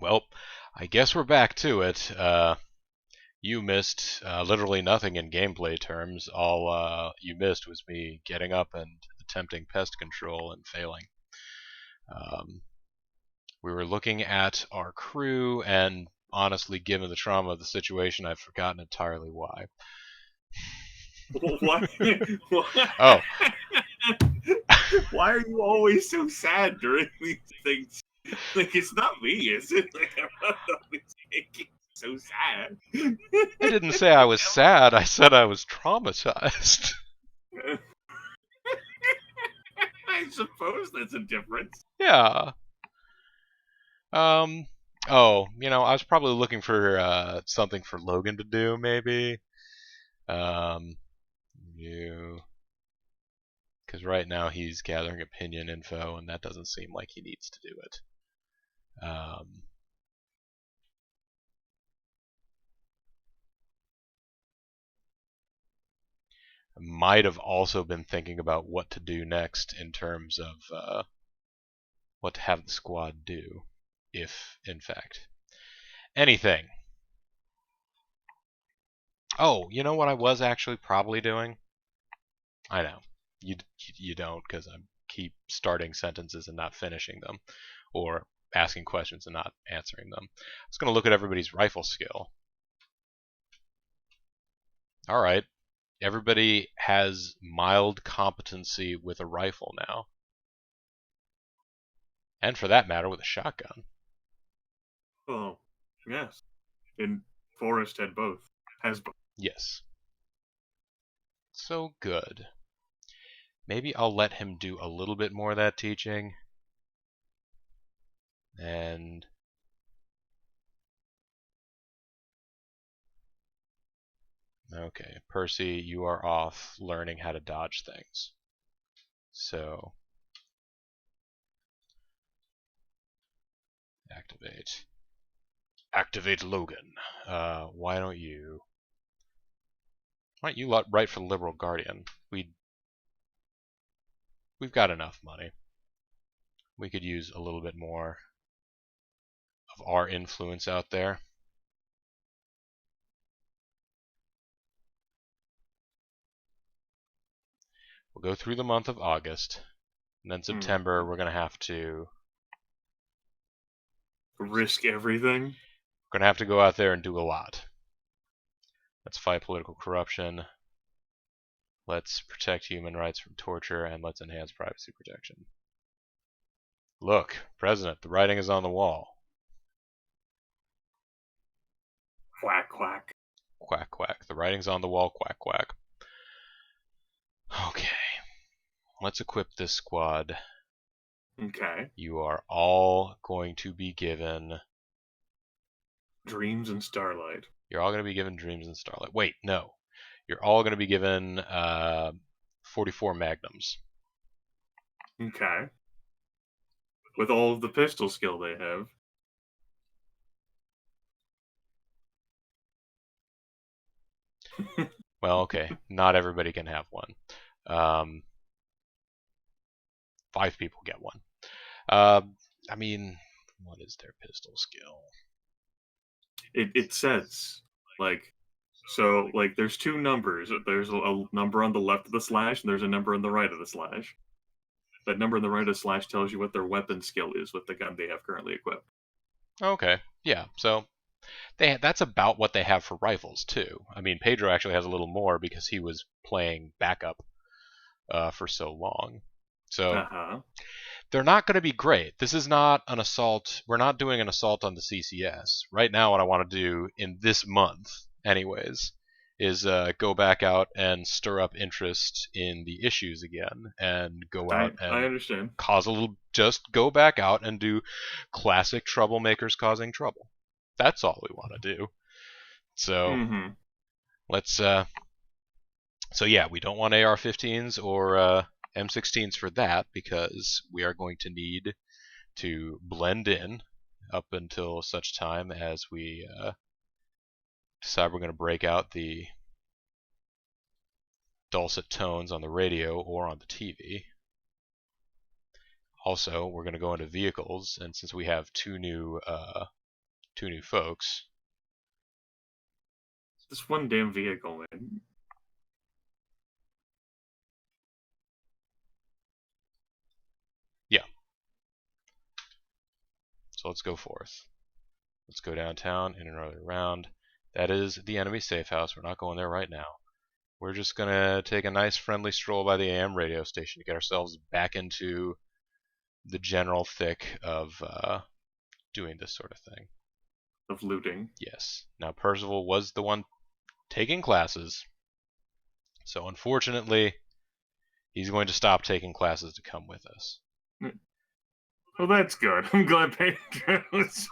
Well, I guess we're back to it. You missed literally nothing in gameplay terms. All you missed was me getting up and attempting pest control and failing. Um, we were looking at our crew, and honestly, given the trauma of the situation, I've forgotten entirely why. Why? Oh, Why are you always so sad during these things? Like, it's not me, is it? Like, I'm not always making so sad. I didn't say I was sad. I said I was traumatized. I suppose that's a difference. Yeah. Um. Oh, I was probably looking for something for Logan to do, maybe. Um. You. Because right now he's gathering opinion info, and that doesn't seem like he needs to do it. I might have also been thinking about what to do next in terms of what to have the squad do, if in fact anything. Oh, you know what I was actually probably doing? I know. You don't, because I keep starting sentences and not finishing them, or asking questions and not answering them. I was going to look at everybody's rifle skill. Alright, everybody has mild competency with a rifle now. And for that matter, with a shotgun. Oh, yes. And Forrest had both. Has both. Yes. So good. Maybe I'll let him do a little bit more of that teaching. And okay, Percy, you are off learning how to dodge things. So activate. Activate Logan. Why don't you write for the Liberal Guardian? We've got enough money. We could use a little bit more of our influence out there. We'll go through the month of August, and then September we're gonna have to risk everything. We're gonna have to go out there and do a lot. Let's fight political corruption. Let's protect human rights from torture, and let's enhance privacy protection. Look, President, the writing is on the wall. Quack, quack. Quack, quack. The writing's on the wall, quack, quack. Okay. Let's equip this squad. Okay. You are all going to be given Dreams and Starlight. You're all going to be given Dreams and Starlight. Wait, no. You're all going to be given 44 Magnums. Okay. With all of the pistol skill they have. Well, okay. Not everybody can have one. 5 people get one. I mean, what is their pistol skill? It says, like, so, like, there's two numbers. There's a number on the left of the slash, and there's a number on the right of the slash. That number on the right of the slash tells you what their weapon skill is with the gun they have currently equipped. Okay, yeah. So that's about what they have for rifles too. I mean, Pedro actually has a little more because he was playing backup for so long. So they're not going to be great. This is not an assault. We're not doing an assault on the CCS. Right now, what I want to do in this month, anyways, is go back out and stir up interest in the issues again, and go out and I understand. cause a little. Just go back out and do classic troublemakers causing trouble. That's all we want to do. So let's. So yeah, we don't want AR-15s or M16s for that, because we are going to need to blend in up until such time as we decide we're going to break out the dulcet tones on the radio or on the TV. Also, we're going to go into vehicles, and since we have 2 new 2 new folks. This one damn vehicle, man. Yeah. So let's go forth. Let's go downtown in another round. That is the enemy safe house. We're not going there right now. We're just going to take a nice friendly stroll by the AM radio station to get ourselves back into the general thick of doing this sort of thing. Of looting. Yes. Now, Percival was the one taking classes. So, unfortunately, he's going to stop taking classes to come with us. Well, that's good. I'm glad Pedro was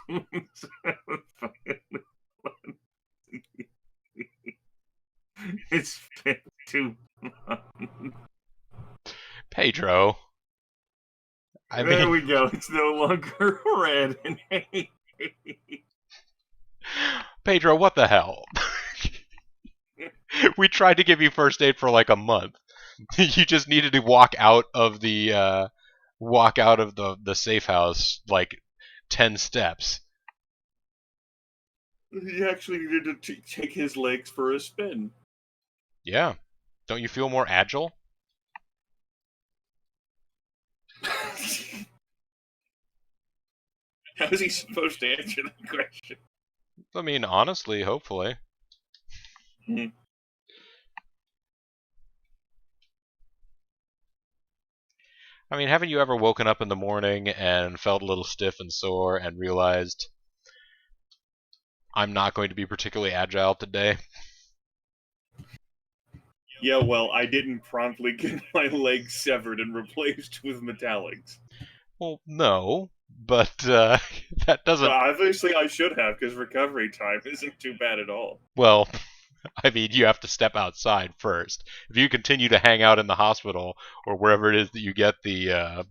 It's been too long. Pedro. There we go. It's no longer red. Pedro, what the hell? We tried to give you first aid for like a month. You just needed to walk out of the safe house like 10 steps. He actually needed to take his legs for a spin. Yeah. Don't you feel more agile? How is he supposed to answer that question? I mean, honestly, hopefully. Mm-hmm. I mean, haven't you ever woken up in the morning and felt a little stiff and sore and realized, I'm not going to be particularly agile today? Yeah, well, I didn't promptly get my legs severed and replaced with metallics. Well, no, but that doesn't... Obviously, I should have, because recovery time isn't too bad at all. Well, I mean, you have to step outside first. If you continue to hang out in the hospital or wherever it is that you get the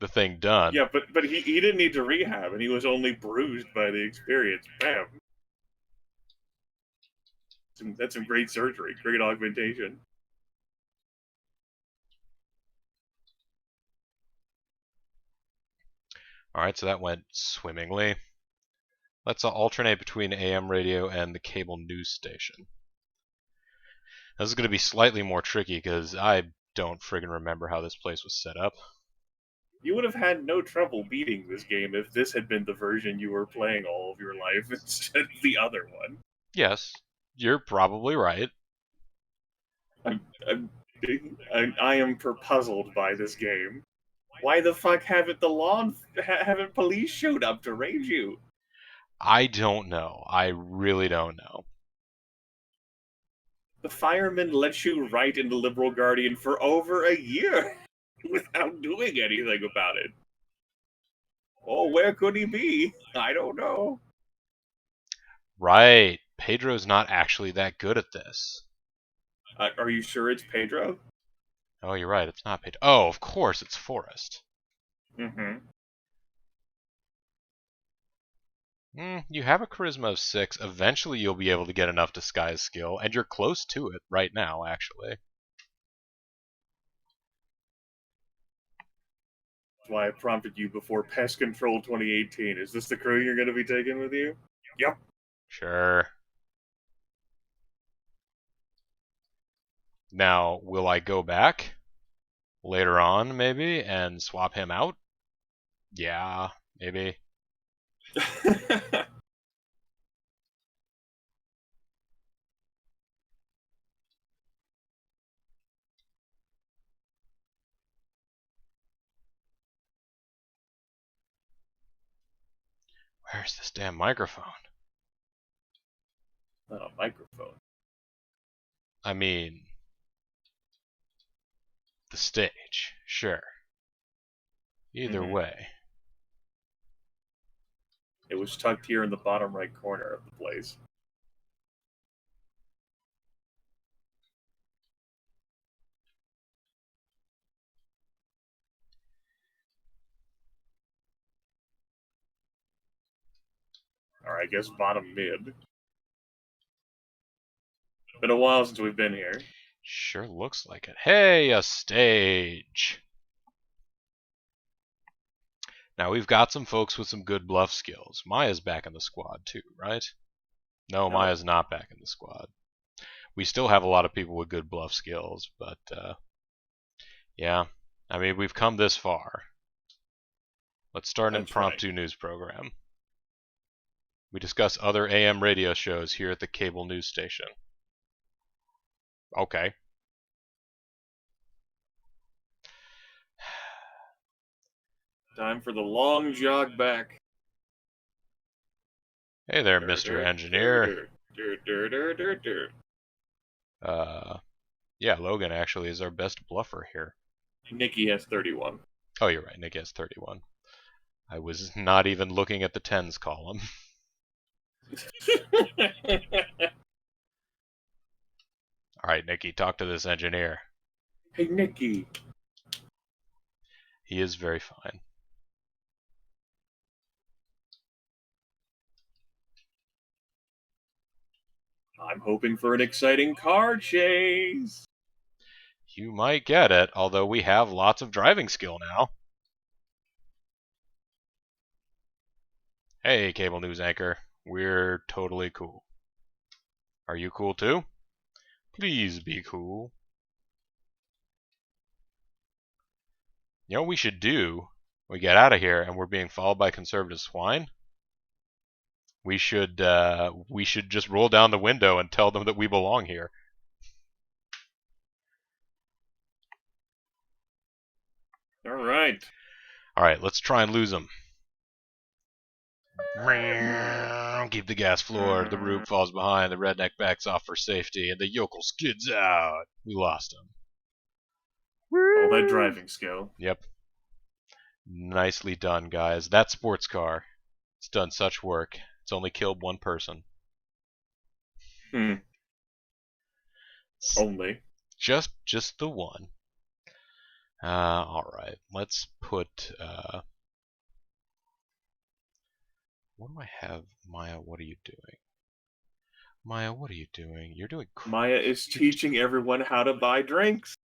thing done. Yeah, but he didn't need to rehab, and he was only bruised by the experience. Bam. That's some great surgery, great augmentation. Alright, so that went swimmingly. Let's alternate between AM radio and the cable news station. This is going to be slightly more tricky because I don't friggin' remember how this place was set up. You would have had no trouble beating this game if this had been the version you were playing all of your life instead of the other one. Yes, you're probably right. I am puzzled by this game. Why the fuck haven't police showed up to raid you? I don't know. I really don't know. The firemen let you write in the Liberal Guardian for over a year without doing anything about it. Oh, where could he be? I don't know. Right. Pedro's not actually that good at this. Are you sure it's Pedro? Oh, you're right. It's not Pedro. Oh, of course, it's Forrest. Mm-hmm. You have a charisma of 6. Eventually, you'll be able to get enough disguise skill, and you're close to it right now, actually. That's why I prompted you before Pest Control 2018. Is this the crew you're going to be taking with you? Yep. Sure. Now, will I go back later on, maybe, and swap him out? Yeah, maybe. Where's this damn microphone? Not a microphone. I mean, the stage, sure. Either way. It was tucked here in the bottom right corner of the place. Or I guess bottom mid. Been a while since we've been here. Sure looks like it. Hey, a stage! Now we've got some folks with some good bluff skills. Maya's back in the squad too, right? No, No. Maya's not back in the squad. We still have a lot of people with good bluff skills, but yeah. I mean, we've come this far. Let's start an That's right. impromptu news program. We discuss other AM radio shows here at the cable news station. Okay. Time for the long jog back. Hey there, Mr. Engineer. Yeah, Logan actually is our best bluffer here. Nikki has 31. Oh, you're right. Nick has 31. I was not even looking at the tens column. All right, Nikki, talk to this engineer. Hey, Nikki. He is very fine. I'm hoping for an exciting car chase. You might get it, although we have lots of driving skill now. Hey, cable news anchor. We're totally cool. Are you cool too? Please be cool. You know what we should do when we get out of here and we're being followed by conservative swine? We should just roll down the window and tell them that we belong here. All right. All right, let's try and lose them. Keep the gas floored. The roof falls behind. The redneck backs off for safety, and the yokel skids out. We lost him. All that driving skill. Yep. Nicely done, guys. That sports car. It's done such work. It's only killed one person. Only. Just the one. All right. Let's put. What do I have? Maya, what are you doing? Maya, what are you doing? You're doing. Maya is teaching everyone how to buy drinks.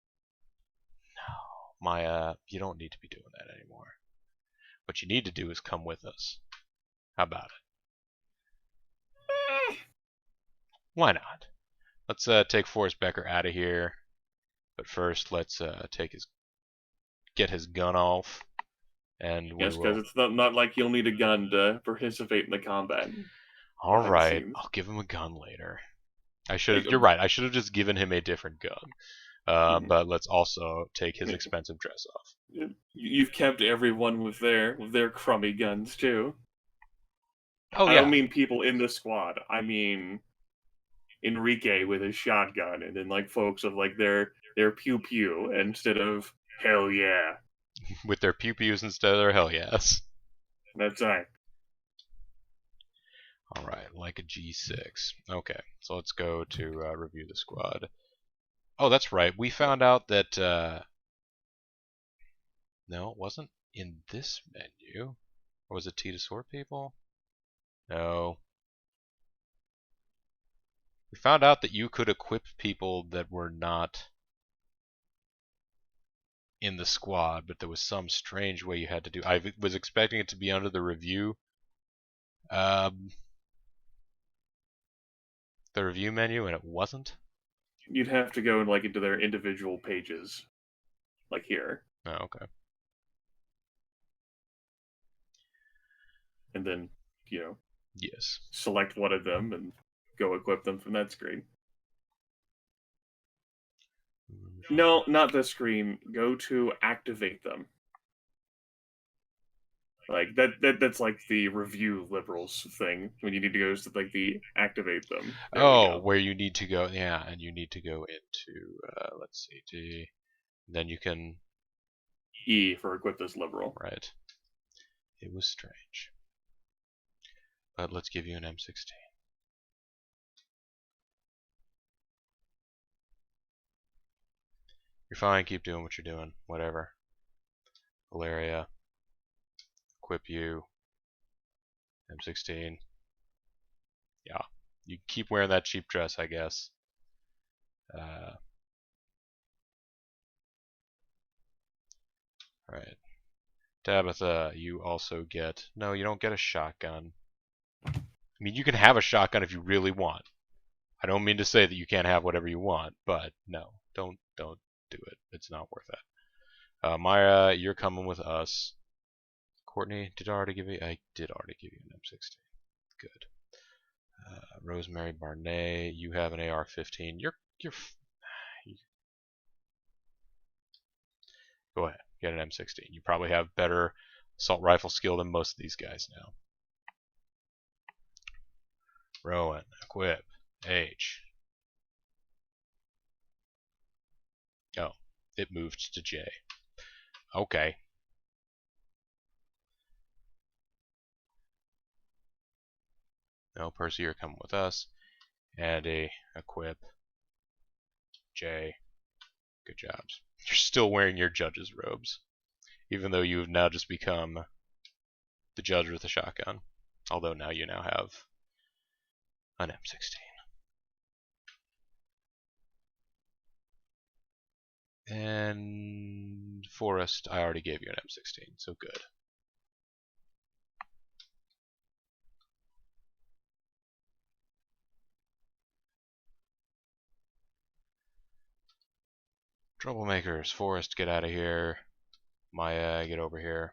No, Maya, you don't need to be doing that anymore. What you need to do is come with us. How about it? Why not? Let's take Forrest Becker out of here. But first, let's get his gun off. And yes, because it's not like you'll need a gun to participate in the combat. All right, I'll give him a gun later. You're right. I should have just given him a different gun. But let's also take his expensive dress off. You've kept everyone with their crummy guns too. Oh yeah. I don't mean people in the squad. I mean Enrique with his shotgun, and then like folks of like their pew pew instead of hell yeah. With their pew pews instead of their hell yes. That's right. All right, like a G6. Okay, so let's go to review the squad. Oh, that's right. We found out that no, it wasn't in this menu. Or was it T to sort people? No. We found out that you could equip people that were not in the squad, but there was some strange way you had to do. I was expecting it to be under the review. The review menu, and it wasn't. You'd have to go like into their individual pages, like here. Oh, okay. And then, yes, select one of them and go equip them from that screen. No, not the screen. Go to activate them. Like that's like the review liberals thing when you need to go to like the activate them. Oh, where you need to go, yeah, and you need to go into let's see, G. Then you can E for equip this liberal. Right. It was strange, but let's give you an M16. You're fine. Keep doing what you're doing. Whatever. Valeria. Equip you. M16. Yeah. You keep wearing that cheap dress, I guess. Alright. Tabitha, you also get... No, you don't get a shotgun. I mean, you can have a shotgun if you really want. I don't mean to say that you can't have whatever you want, but no, don't do it. It's not worth it. Myra, you're coming with us. Courtney, did I already give you? I did already give you an M16. Good. Rosemary Barnett, you have an AR-15. Go ahead, get an M16. You probably have better assault rifle skill than most of these guys now. Rowan, equip, H. Oh, it moved to J. Okay. No, Percy, you're coming with us. Andy, equip, J. Good jobs. You're still wearing your judge's robes, even though you've now just become the judge with a shotgun. Although now you have an M16. And Forrest, I already gave you an M16, so good. Troublemakers, Forrest, get out of here. Maya, get over here.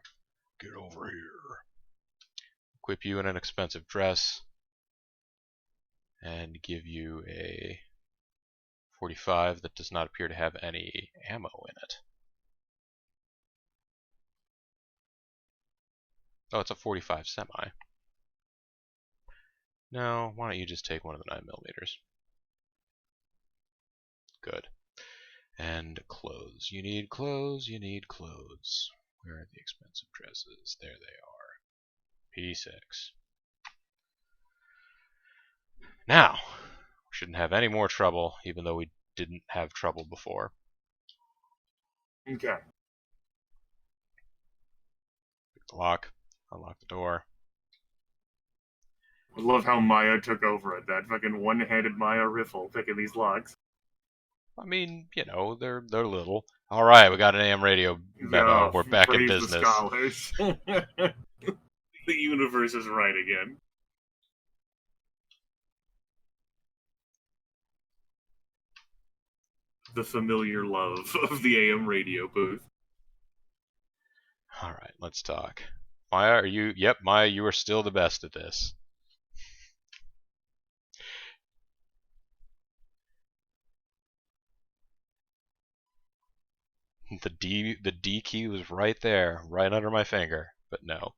Get over here. Equip you in an expensive dress. And give you a 45 that does not appear to have any ammo in it. Oh, it's a 45 semi. No, why don't you just take one of the 9mm? Good. And clothes. You need clothes, you need clothes. Where are the expensive dresses? There they are. P6. Now, we shouldn't have any more trouble, even though we didn't have trouble before. Okay. Pick the lock, unlock the door. I love how Maya took over at that fucking one-handed Maya riffle picking these locks. I mean, you know, they're little. All right, we got an AM radio memo. Oh, We're back in praise the business. scholars. The universe is right again. The familiar love of the AM radio booth. All right, let's talk. Maya, are you? Yep, Maya, you are still the best at this. The D key was right there, right under my finger, but no.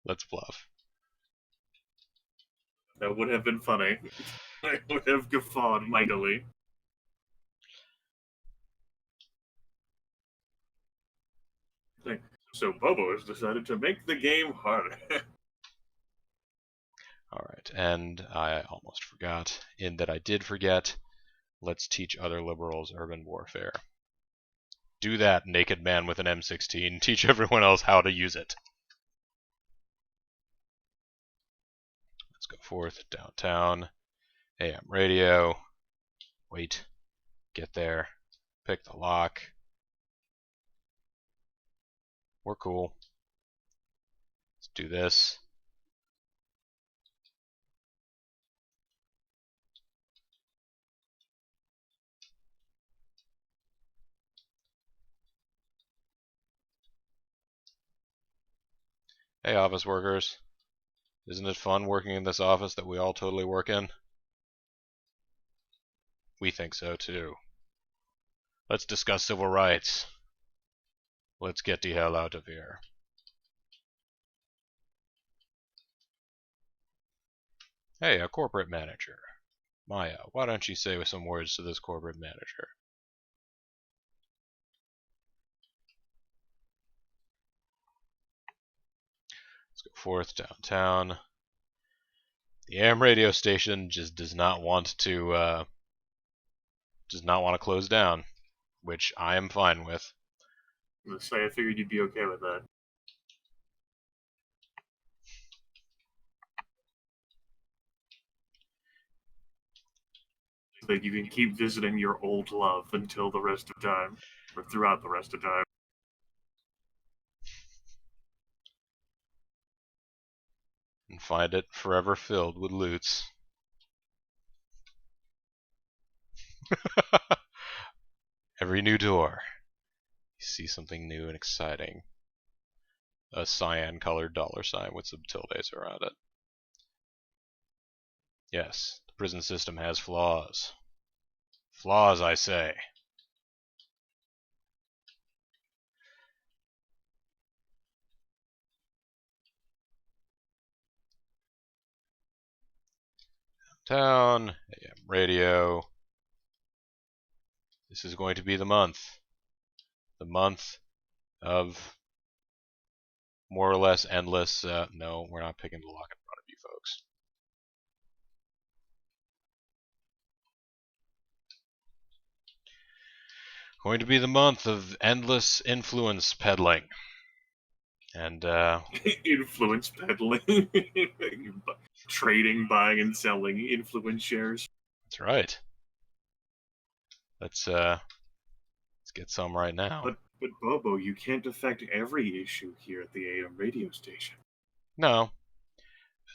Let's bluff. That would have been funny. I would have guffawed mightily. So Bobo has decided to make the game harder. Alright, and I almost forgot, in that I did forget, let's teach other liberals urban warfare. Do that, naked man with an M16. Teach everyone else how to use it. Let's go forth, downtown, AM radio, wait, get there, pick the lock. We're cool. Let's do this. Hey, office workers. Isn't it fun working in this office that we all totally work in? We think so, too. Let's discuss civil rights. Let's get the hell out of here. Hey, a corporate manager. Maya, why don't you say some words to this corporate manager? Let's go forth downtown. The AM radio station just does not want to close down, which I am fine with. Let's say I figured you'd be okay with that. So that you can keep visiting your old love until the rest of time, or throughout the rest of time. and find it forever filled with loots. Every new door, you see something new and exciting. A cyan-colored $sign with some tildes around it. Yes, the prison system has flaws. Flaws, I say. Town, AM radio. This is going to be the month. The month of more or less endless. No, we're not picking the lock in front of you folks. Going to be the month of endless influence peddling. And, influence peddling. Trading, buying, and selling influence shares. That's right. Let's get some right now. But Bobo, you can't affect every issue here at the AM radio station. No.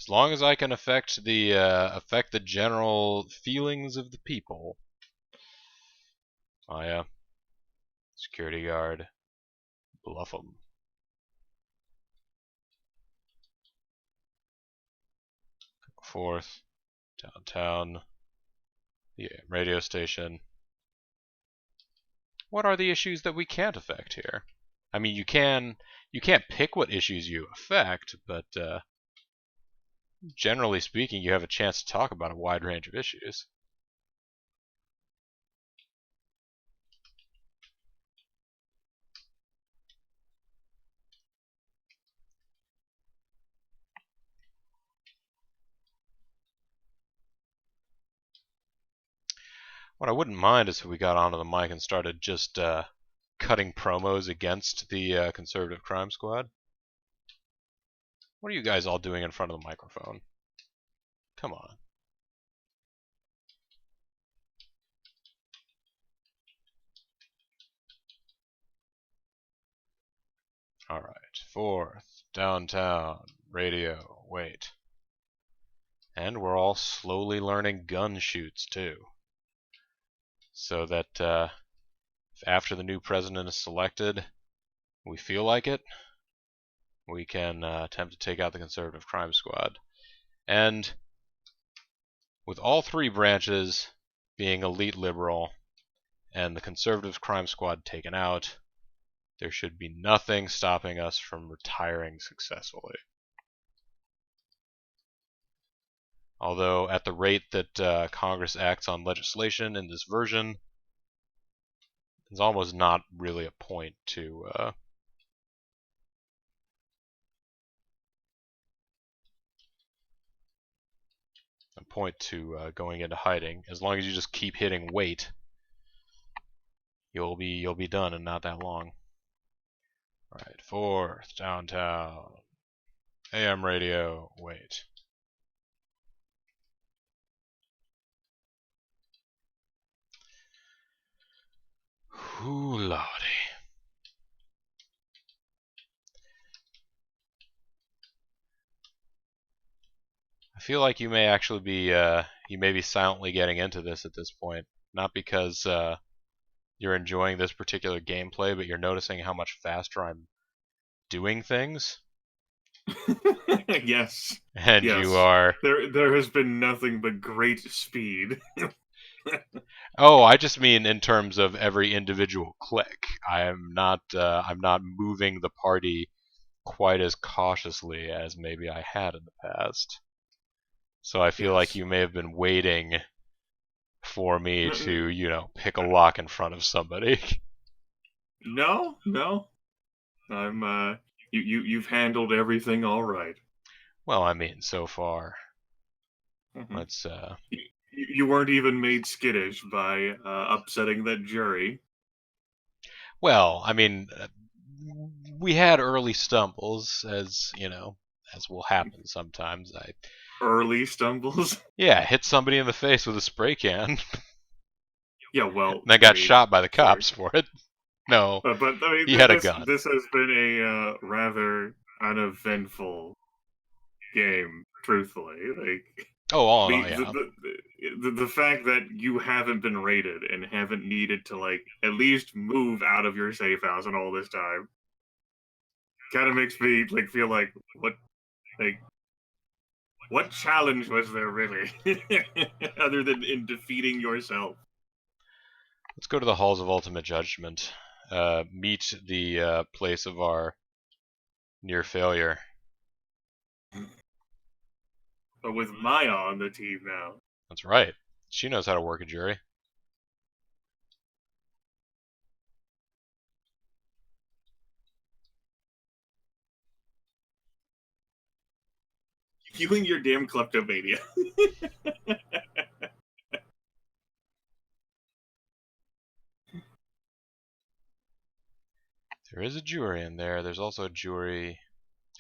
As long as I can affect the general feelings of the people. Security guard, bluff 'em. Fourth, downtown, the radio station. What are the issues that we can't affect here? I mean, you can't pick what issues you affect, but generally speaking, you have a chance to talk about a wide range of issues. What I wouldn't mind is if we got onto the mic and started just cutting promos against the conservative crime squad. What are you guys all doing in front of the microphone? Come on. Alright, fourth, downtown, radio, wait. And we're all slowly learning gun shoots too. So that if after the new president is selected, we feel like it, we can attempt to take out the conservative crime squad. And with all three branches being elite liberal and the conservative crime squad taken out, there should be nothing stopping us from retiring successfully. Although at the rate that Congress acts on legislation in this version, there's almost not really a point to going into hiding. As long as you just keep hitting wait, you'll be done in not that long. Alright, fourth, downtown, AM radio, wait. Ooh, lordy. I feel like you may actually be you may be silently getting into this at this point, not because you're enjoying this particular gameplay, but you're noticing how much faster I'm doing things. Yes. And yes. You are. There has been nothing but great speed. Oh, I just mean in terms of every individual click. I'm not moving the party quite as cautiously as maybe I had in the past. So I feel like you may have been waiting for me to, pick a lock in front of somebody. No. I'm you've handled everything all right. Well, I mean, so far. Mm-hmm. Let's You weren't even made skittish by upsetting that jury. Well, I mean, we had early stumbles, as will happen sometimes. Early stumbles? Yeah, hit somebody in the face with a spray can. Yeah, well... And I got shot by the cops for it. No, but I mean, he had a gun. This has been a rather uneventful game, truthfully. Like Oh, all in all, the yeah. the fact that you haven't been raided and haven't needed to like at least move out of your safe house in all this time kind of makes me like feel like what challenge was there really other than in defeating yourself? Let's go to the halls of ultimate judgment. Meet the place of our near failure. But with Maya on the team now. That's right. She knows how to work a jury. You and your damn kleptomania. There is a jury in there. There's also a jury.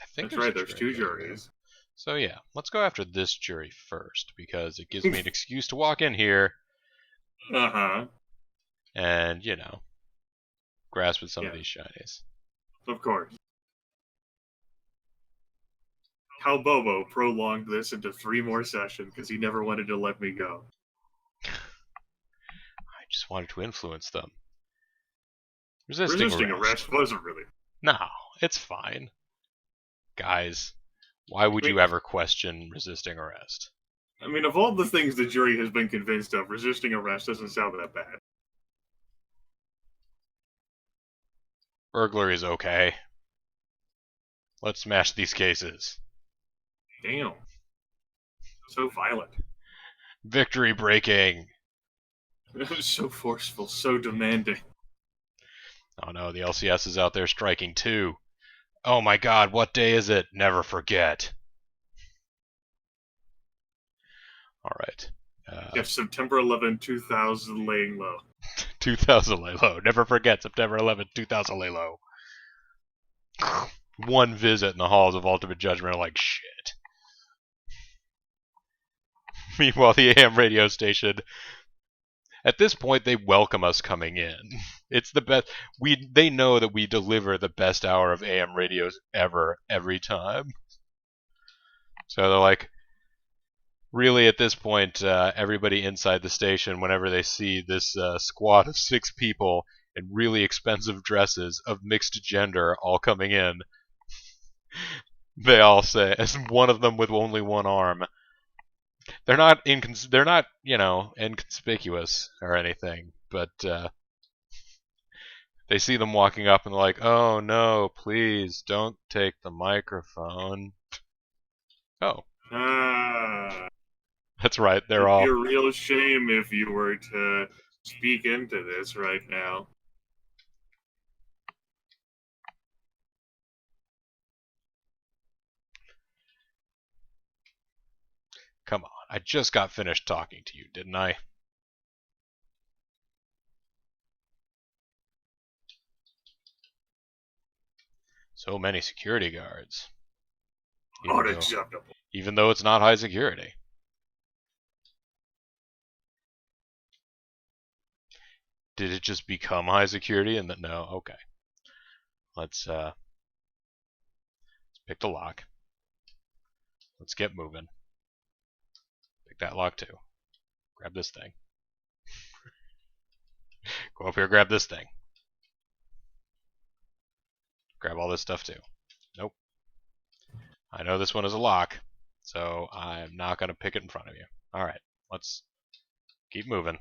I think That's there's right, a there's jury two over there. juries. So yeah, let's go after this jury first because it gives me an excuse to walk in here Uh-huh. and, you know, grasp at some of Yeah, these shinies. of course. How Bobo prolonged this into 3 more sessions because he never wanted to let me go. I just wanted to influence them. Resisting Resisting arrest. arrest wasn't really. No, it's fine. Guys, why would I you mean, ever question resisting arrest? I mean, of all the things the jury has been convinced of, resisting arrest doesn't sound that bad. Burglary is okay. Let's smash these cases. Damn. So violent. Victory breaking. So forceful, so demanding. Oh no, the LCS is out there striking too. Oh my god, what day is it? Never forget. Alright. If September 11, 2000 laying low. 2000 lay low. Never forget September 11th, 2000 lay low. One visit in the halls of ultimate judgment, like shit. Meanwhile, the AM radio station, at this point, they welcome us coming in. It's the best. They know that we deliver the best hour of AM radios ever, every time. So they're like, really, at this point, everybody inside the station, whenever they see this squad of 6 people in really expensive dresses of mixed gender all coming in, they all say, as one of them with only one arm, they're not inconspicuous or anything, but they see them walking up and they're like, "Oh no, please don't take the microphone." Oh, that's right. They're It'd be all. a real shame if you were to speak into this right now. Come on, I just got finished talking to you, didn't I? So many security guards. Unacceptable. Even though it's not high security. Did it just become high security and then no? Okay. Let's pick the lock. Let's get moving. Pick that lock too. Grab this thing. Go up here, grab this thing. Grab all this stuff too. Nope. I know this one is a lock, so I'm not going to pick it in front of you. Alright, let's keep moving.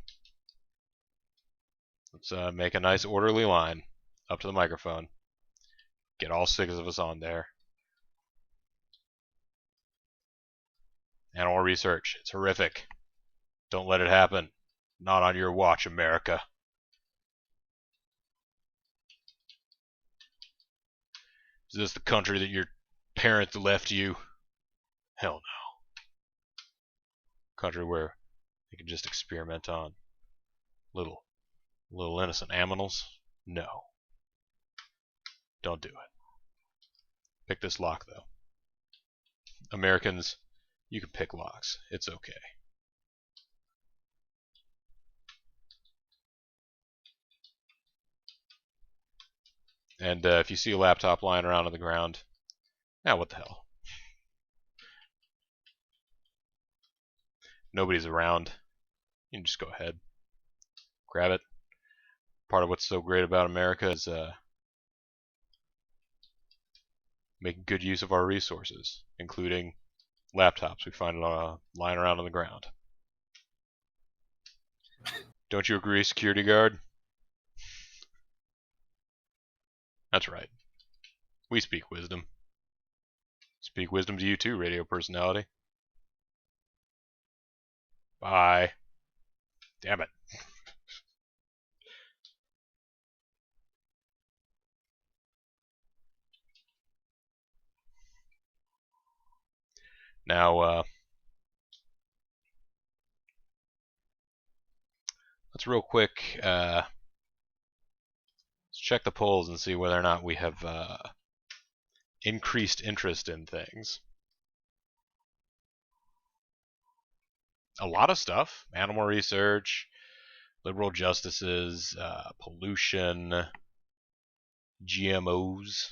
Let's make a nice orderly line up to the microphone. Get all 6 of us on there. Animal research. It's horrific. Don't let it happen. Not on your watch, America. Is this the country that your parents left you? Hell no. Country where they can just experiment on little innocent animals? No. Don't do it. Pick this lock, though. Americans, you can pick locks. It's okay. And if you see a laptop lying around on the ground, what the hell? nobody's around, you can just go ahead, grab it. Part of what's so great about America is making good use of our resources, including laptops we find lying around on the ground. Don't you agree, security guard? That's right. We speak wisdom. Speak wisdom to you too, radio personality. Bye. Damn it. Now, let's real quick let's check the polls and see whether or not we have increased interest in things. A lot of stuff. Animal research, liberal justices, pollution, GMOs.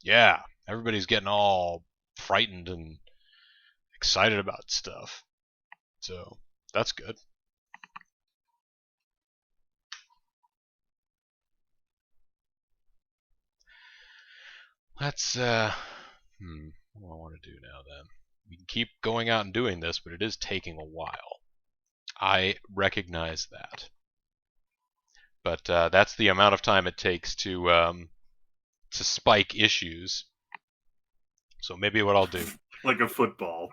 Yeah, everybody's getting all frightened and excited about stuff. So, that's good. Let's, what do I want to do now then? We can keep going out and doing this, but it is taking a while. I recognize that. But that's the amount of time it takes to spike issues. So maybe what I'll do. Like a football.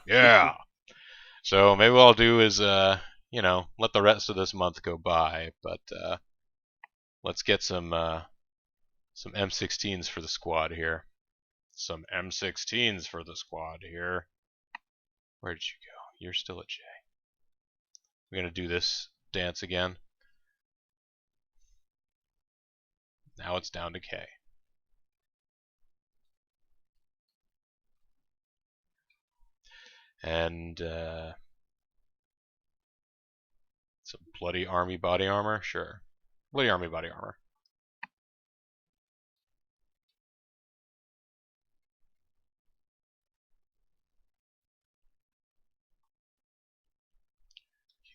Yeah. So maybe what I'll do is, you know, let the rest of this month go by, but let's get some M16s for the squad here. Some M16s for the squad here. Where did you go? You're still at J. We're gonna do this dance again. Now it's down to K. And some bloody army body armor? Sure. Bloody army body armor.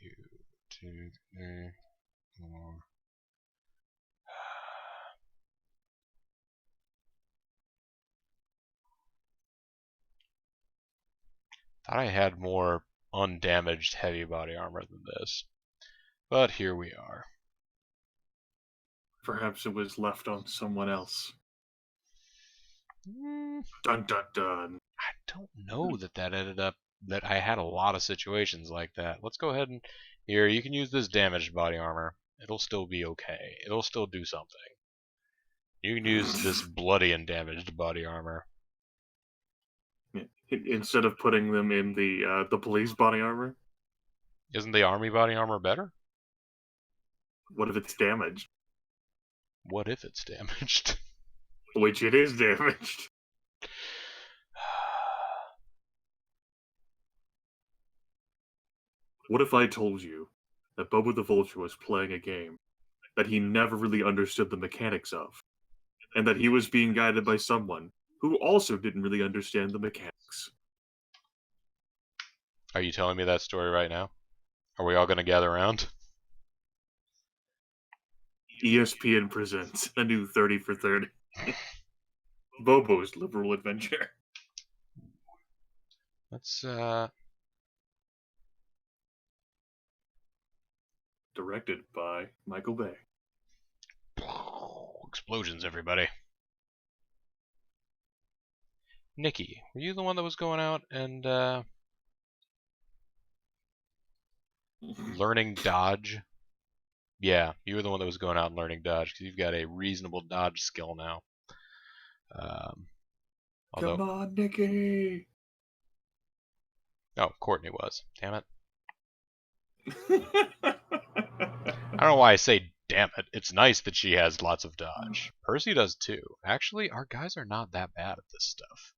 Q, 2, 3, 4. Thought I had more undamaged heavy body armor than this. But here we are. Perhaps it was left on someone else. Mm, Dun dun dun. I don't know that ended up, that I had a lot of situations like that. Let's go ahead and, here, you can use this damaged body armor. It'll still be okay. It'll still do something. You can use this bloody and damaged body armor. Instead of putting them in the police body armor. Isn't the army body armor better? What if it's damaged? What if it's damaged? Which it is damaged. What if I told you that BoboTheVulture was playing a game that he never really understood the mechanics of, and that he was being guided by someone who also didn't really understand the mechanics? Are you telling me that story right now? Are we all going to gather around? ESPN presents a new 30 for 30. Bobo's Liberal Adventure. Let's, Directed by Michael Bay. explosions, everybody. Nikki, were you the one that was going out and, learning dodge? Yeah, you were the one that was going out and learning dodge, because you've got a reasonable dodge skill now. Although, Come on, Nikki! oh, Courtney was. Damn it. I don't know why I say damn it. It's nice that she has lots of dodge. Percy does too. Actually, our guys are not that bad at this stuff.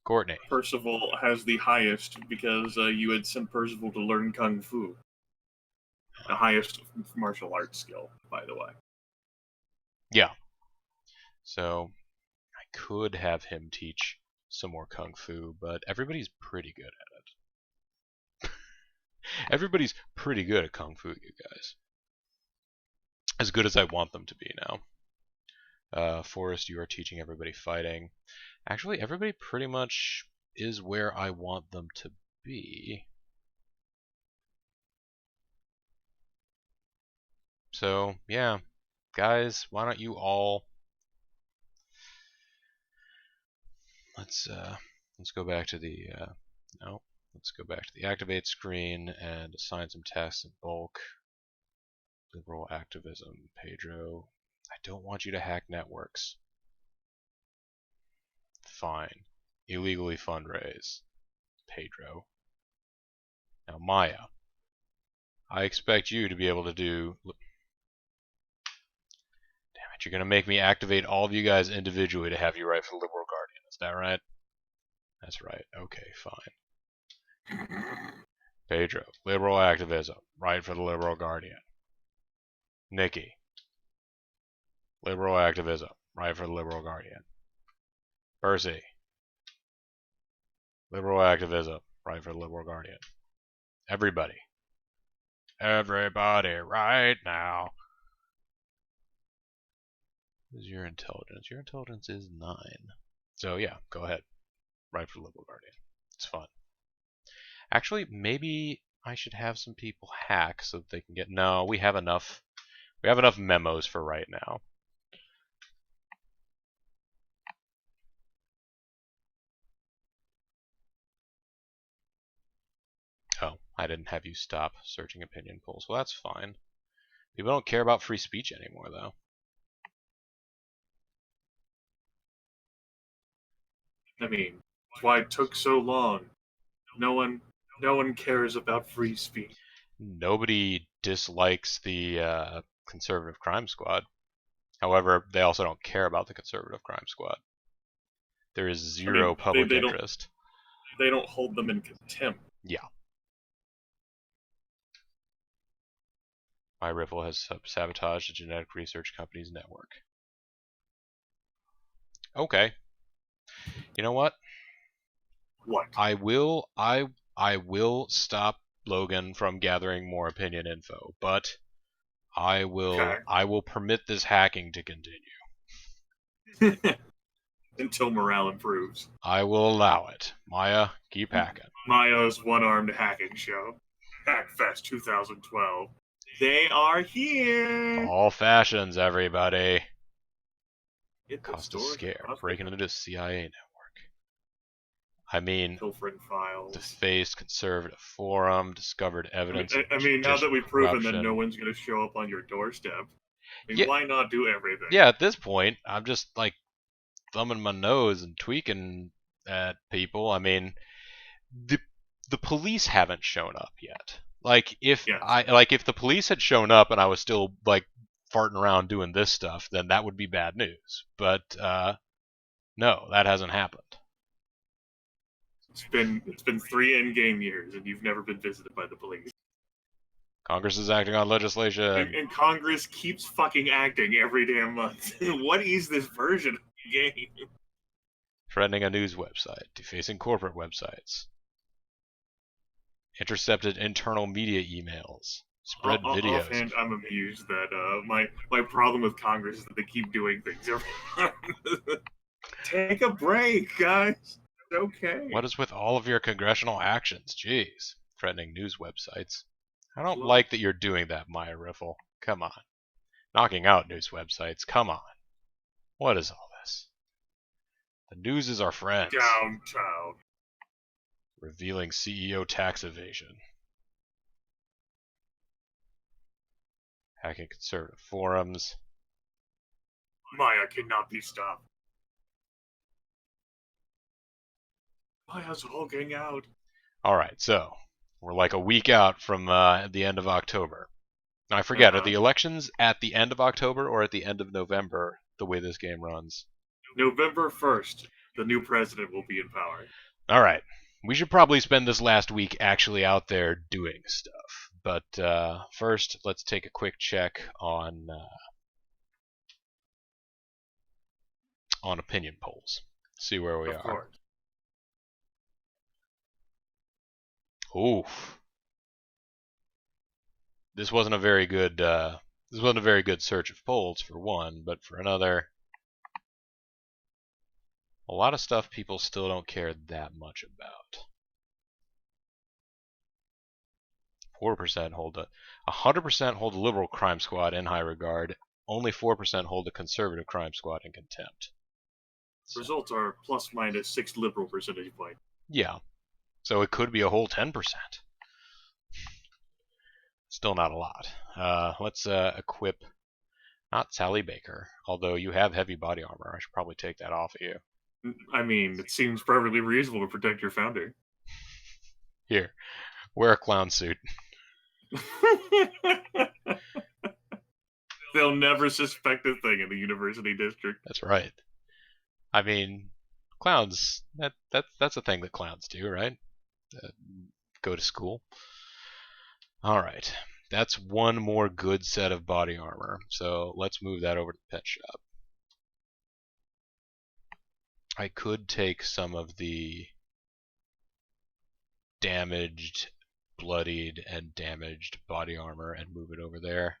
Courtney. Percival has the highest because you had sent Percival to learn Kung Fu. The highest martial arts skill, by the way. Yeah. So, I could have him teach some more kung fu, but everybody's pretty good at it. Everybody's pretty good at kung fu, you guys. As good as I want them to be now. Forrest, you are teaching everybody fighting. Actually, everybody pretty much is where I want them to be. So, yeah. Guys, why don't you all... Let's go back to the... no. Let's go back to the activate screen and assign some tasks in bulk. Liberal activism, Pedro. I don't want you to hack networks. Fine. Illegally fundraise, Pedro. Now, Maya. I expect you to be able to do... Damn it, you're going to make me activate all of you guys individually to have you write for the Liberal Guardian. Is that right? That's right. Okay, fine. Pedro, Liberal activism, write for the Liberal Guardian. Nikki, Liberal activism, write for the Liberal Guardian. Percy, Liberal activism, write for the Liberal Guardian. Everybody. Everybody, right now. What is your intelligence? Your intelligence is 9. So yeah, go ahead. Write for the Liberal Guardian. It's fun. Actually, maybe I should have some people hack so that they can get... No, we have enough. We have enough memos for right now. Oh, I didn't have you stop searching opinion polls. Well, that's fine. People don't care about free speech anymore, though. I mean, that's why it took so long. No one cares about free speech. Nobody dislikes the conservative crime squad. However, they also don't care about the conservative crime squad. There is zero public interest. They don't hold them in contempt. Yeah. My riffle has sabotaged the genetic research company's network. Okay. You know what? What? I will stop Logan from gathering more opinion info, but I will permit this hacking to continue. Until morale improves. I will allow it. Maya, keep hacking. Maya's one-armed hacking show. Hackfest 2012. They are here! All fashions, everybody. Cost a scare. Breaking into the CIA network. I mean, pilfering files. Defaced conservative forum, discovered evidence. I mean now that we've proven that no one's going to show up on your doorstep, I mean, why not do everything? Yeah, at this point, I'm just like thumbing my nose and tweaking at people. I mean, the police haven't shown up yet. Like if if the police had shown up and I was still like farting around doing this stuff, then that would be bad news. But no, that hasn't happened. It's been 3 in-game years and you've never been visited by the police. Congress is acting on legislation. And Congress keeps fucking acting every damn month. What is this version of the game? Threatening a news website, defacing corporate websites, intercepted internal media emails, spread videos. Offhand, I'm amused that my problem with Congress is that they keep doing things every month. Take a break, guys. It's okay. What is with all of your congressional actions? Jeez. Threatening news websites. I don't like that you're doing that, Maya Riffle. Come on. Knocking out news websites. Come on. What is all this? The news is our friends. Downtown. Revealing CEO tax evasion. Hacking conservative forums. Maya cannot be stopped. Maya's hulking out. Alright, so we're like a week out from the end of October. Now, I forget, are the elections at the end of October or at the end of November, the way this game runs? November 1st, the new president will be in power. Alright, we should probably spend this last week actually out there doing stuff. But first, let's take a quick check on opinion polls. See where we are. Oof. This wasn't a very good. This wasn't a very good search of polls for one, but for another, a lot of stuff people still don't care that much about. 4% hold 100% hold the liberal crime squad in high regard. Only 4% hold the conservative crime squad in contempt. So, Results are plus minus 6 liberal percentage point. yeah. So it could be a whole 10%. Still not a lot. Let's equip, not Sally Baker, although you have heavy body armor. I should probably take that off of you. I mean, it seems perfectly reasonable to protect your founder. Here, wear a clown suit. They'll never suspect a thing in the university district. That's right. I mean, clowns, that's a thing that clowns do, right? Go to school. Alright, that's one more good set of body armor, so let's move that over to the pet shop. I could take some of the damaged, bloodied, and damaged body armor and move it over there.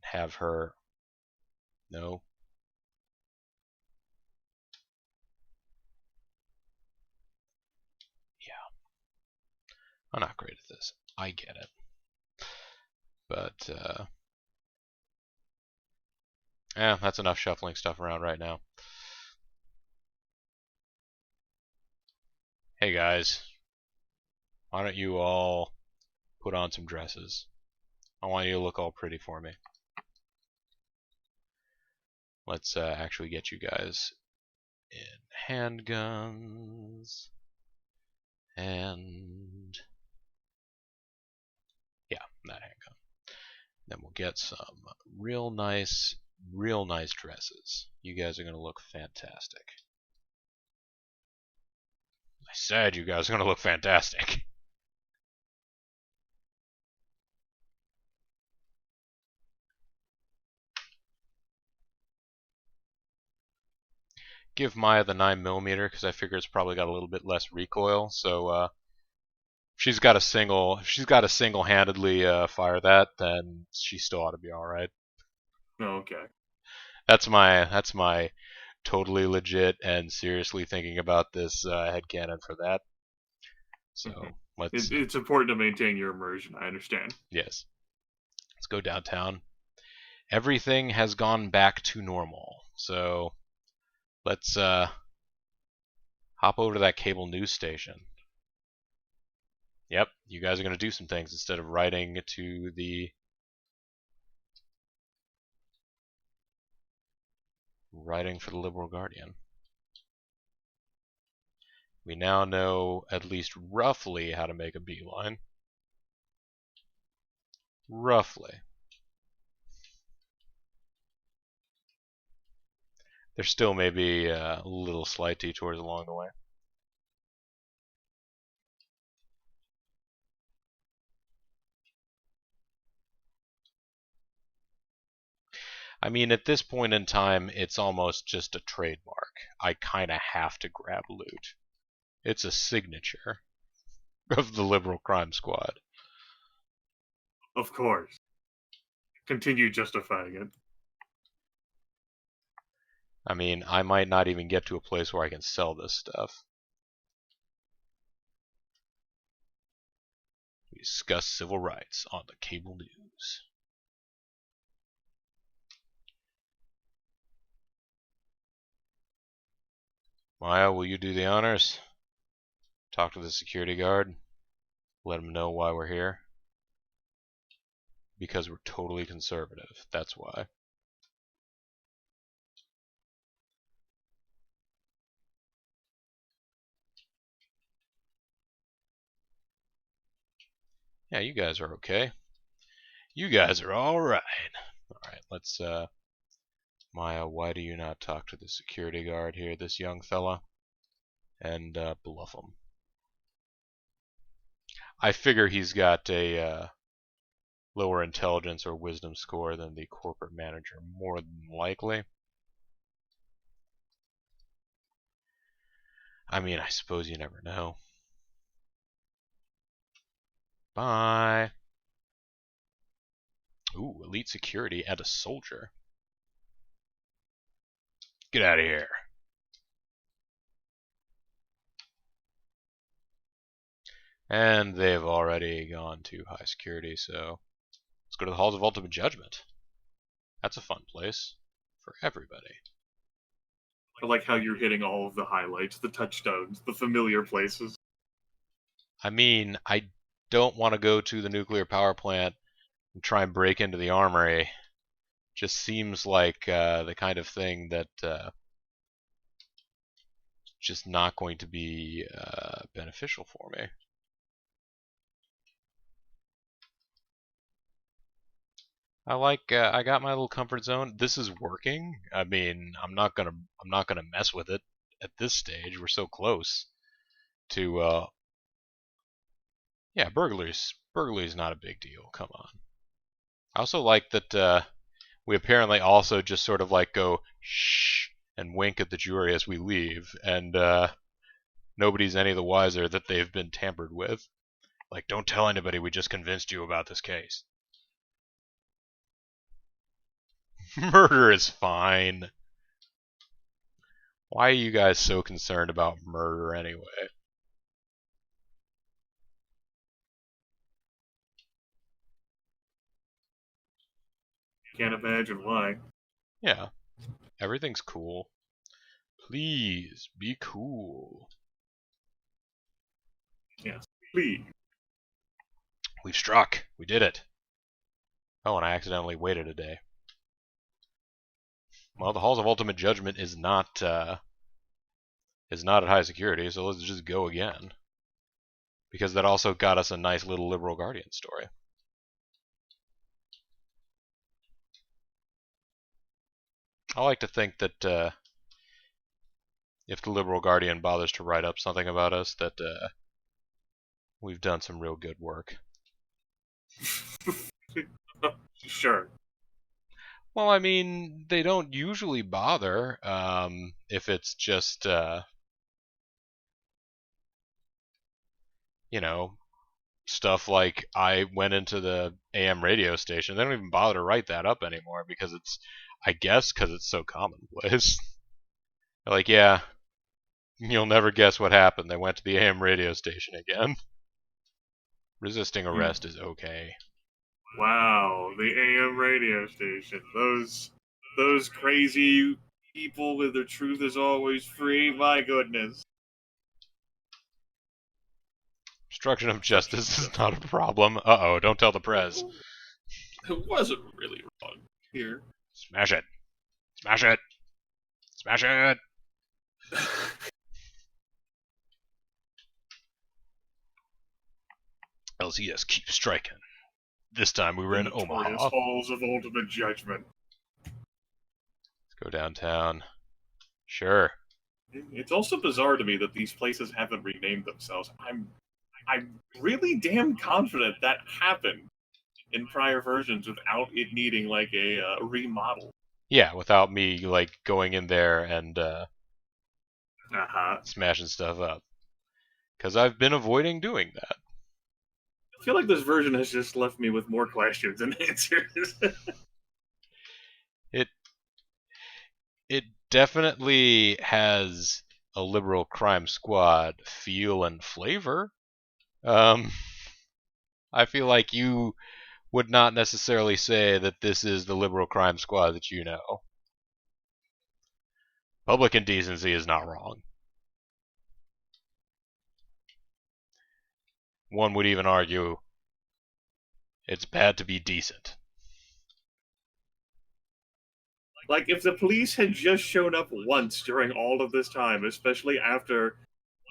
Have her... No. Yeah. I'm not great at this. I get it. But, that's enough shuffling stuff around right now. Hey guys, why don't you all put on some dresses? I want you to look all pretty for me. Let's actually get you guys in handguns. And yeah, that handgun. Then we'll get some real nice dresses. You guys are going to look fantastic. I said you guys are going to look fantastic. Give Maya the 9mm because I figure it's probably got a little bit less recoil. So if she's got to single-handedly fire that, then she still ought to be all right. Oh, okay. That's my totally legit and seriously thinking about this headcanon for that. So let's. It's important to maintain your immersion. I understand. Yes. Let's go downtown. Everything has gone back to normal. So let's hop over to that cable news station. Yep, you guys are going to do some things instead of writing to the writing for the Liberal Guardian. We now know at least roughly how to make a beeline. Roughly. There still may be little slight detours along the way. I mean, at this point in time, it's almost just a trademark. I kind of have to grab loot. It's a signature of the Liberal Crime Squad. Of course. Continue justifying it. I mean, I might not even get to a place where I can sell this stuff. We discuss civil rights on the cable news. Maya, will you do the honors? Talk to the security guard. Let him know why we're here. Because we're totally conservative. That's why. Yeah, you guys are okay. You guys are alright. Alright, let's, Maya, why do you not talk to the security guard here, this young fella, and bluff him? I figure he's got a lower intelligence or wisdom score than the corporate manager, more than likely. I mean, I suppose you never know. Bye. Ooh, elite security and a soldier. Get out of here. And they've already gone to high security, so let's go to the Halls of Ultimate Judgment. That's a fun place for everybody. I like how you're hitting all of the highlights, the touchstones, the familiar places. I mean, I don't want to go to the nuclear power plant and try and break into the armory. Just seems like the kind of thing that just not going to be beneficial for me. I got my little comfort zone. This is working. I mean, I'm not gonna mess with it at this stage. We're so close to yeah, burglary's not a big deal. Come on. I also like that we apparently also just sort of like go shh and wink at the jury as we leave, and nobody's any the wiser that they've been tampered with. Like, don't tell anybody we just convinced you about this case. Murder is fine. Why are you guys so concerned about murder anyway? Can't imagine why. Yeah, everything's cool. Please be cool. Yes, please. We struck. We did it. Oh, and I accidentally waited a day. Well, the Halls of Ultimate Judgment is not at high security, so let's just go again. Because that also got us a nice little Liberal Guardian story. I like to think that if the Liberal Guardian bothers to write up something about us, that we've done some real good work. Sure. Well, I mean, they don't usually bother if it's just, you know, stuff like I went into the AM radio station. They don't even bother to write that up anymore because it's, I guess, because it's so commonplace. They're like, yeah, you'll never guess what happened. They went to the AM radio station again. Resisting arrest is okay. Wow, the AM radio station. Those crazy people with the truth is always free. My goodness. Obstruction of justice is not a problem. Uh-oh, don't tell the press. It wasn't really wrong here. Smash it. Smash it. Smash it. LCS keep striking. This time we were in Omaha. Halls of Ultimate Judgment. Let's go downtown. Sure. It's also bizarre to me that these places haven't renamed themselves. I'm really damn confident that happened in prior versions without it needing like a remodel. Yeah, without me like going in there and Uh-huh. smashing stuff up. Because I've been avoiding doing that. I feel like this version has just left me with more questions than answers. It definitely has a liberal crime squad feel and flavor. I feel like you would not necessarily say that this is the liberal crime squad that you know. Public indecency is not wrong. One would even argue it's bad to be decent. Like, if the police had just shown up once during all of this time, especially after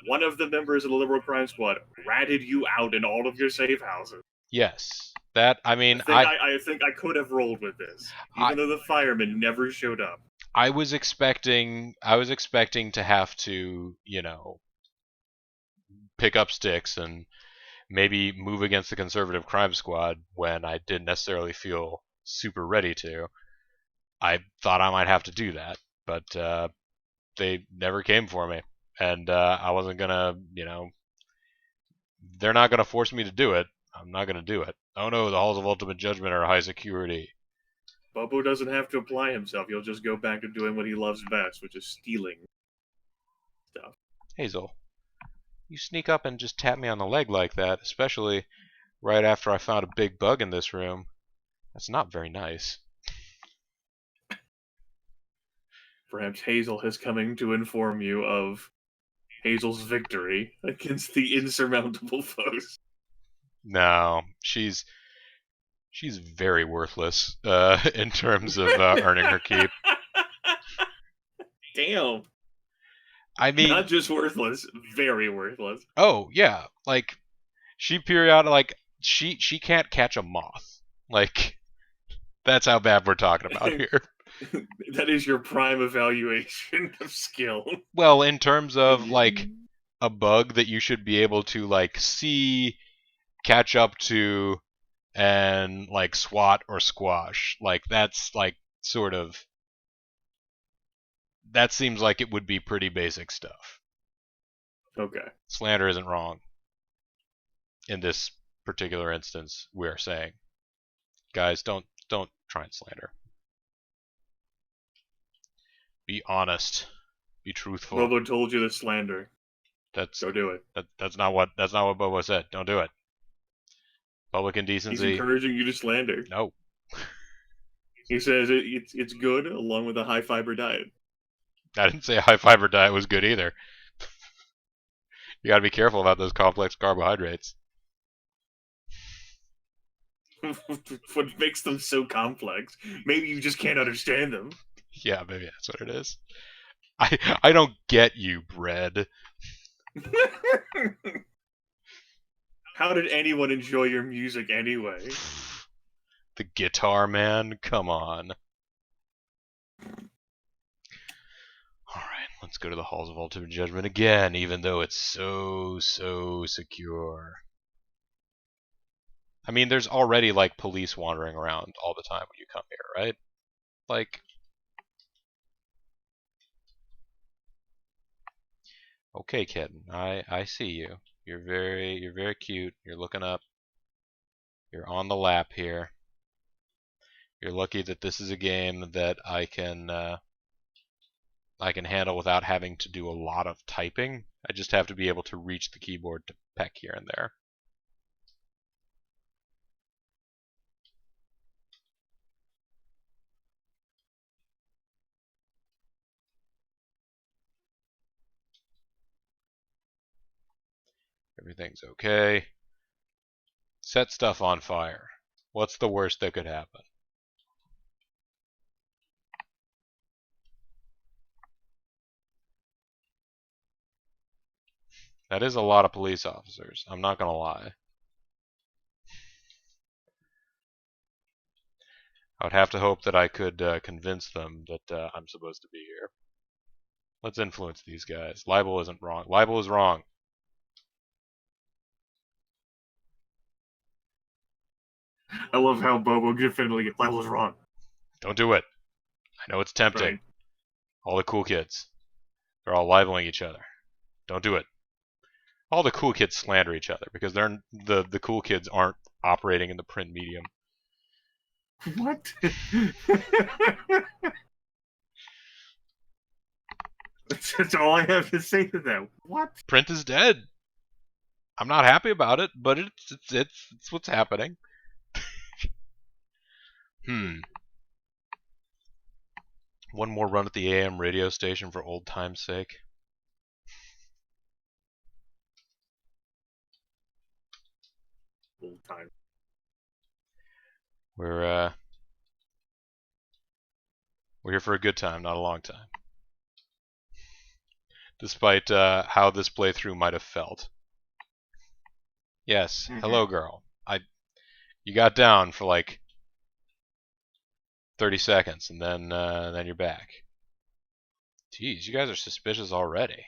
one of the members of the Liberal Crime Squad ratted you out in all of your safe houses. Yes. That, I mean, I think I could have rolled with this, even though the firemen never showed up. I was expecting to have to, pick up sticks and maybe move against the conservative crime squad when I didn't necessarily feel super ready to. I thought I might have to do that, but they never came for me, and I wasn't gonna, they're not gonna force me to do it. I'm not gonna do it. Oh no, the halls of ultimate judgment are high security. Bobo doesn't have to apply himself. He'll just go back to doing what he loves best, which is stealing stuff. Hazel, you sneak up and just tap me on the leg like that, especially right after I found a big bug in this room. That's not very nice. Perhaps Hazel has coming to inform you of Hazel's victory against the insurmountable foes. No, she's very worthless in terms of earning her keep. Damn. I mean, Not just worthless, very worthless. oh yeah, like she can't catch a moth. Like that's how bad we're talking about here. That is your prime evaluation of skill. Well, in terms of like a bug that you should be able to like see, catch up to, and like swat or squash, like that's like sort of that seems like it would be pretty basic stuff. Okay. Slander isn't wrong in this particular instance. We are saying, guys, don't try and slander. Be honest. Be truthful. Bobo told you to slander. That's Go do it. that's not what Bobo said. Don't do it. Public He's indecency. encouraging you to slander. No. He says it's good along with a high fiber diet. I didn't say a high fiber diet was good either. You got to be careful about those complex carbohydrates. What makes them so complex? Maybe you just can't understand them. Yeah, maybe that's what it is. I don't get you, bread. How did anyone enjoy your music anyway? The guitar man, come on. Alright, let's go to the halls of ultimate judgment again, even though it's so secure. I mean, there's already like police wandering around all the time when you come here, right? Like, okay, kid, I see you. You're very cute. You're looking up. You're on the lap here. You're lucky that this is a game that I can handle without having to do a lot of typing. I just have to be able to reach the keyboard to peck here and there. Everything's okay. Set stuff on fire. What's the worst that could happen? That is a lot of police officers. I'm not gonna lie. I would have to hope that I could convince them that I'm supposed to be here. Let's influence these guys. Libel isn't wrong. Libel is wrong. I love how Bobo definitely was wrong. Don't do it. I know it's tempting. Right. All the cool kids. They're all libeling each other. Don't do it. All the cool kids slander each other because the cool kids aren't operating in the print medium. What? That's all I have to say to that. What? Print is dead. I'm not happy about it, but it's what's happening. One more run at the AM radio station for old time's sake. Old time. We're here for a good time, not a long time. Despite how this playthrough might have felt. Yes, hello girl. You got down for like 30 seconds and then you're back. Jeez, you guys are suspicious already.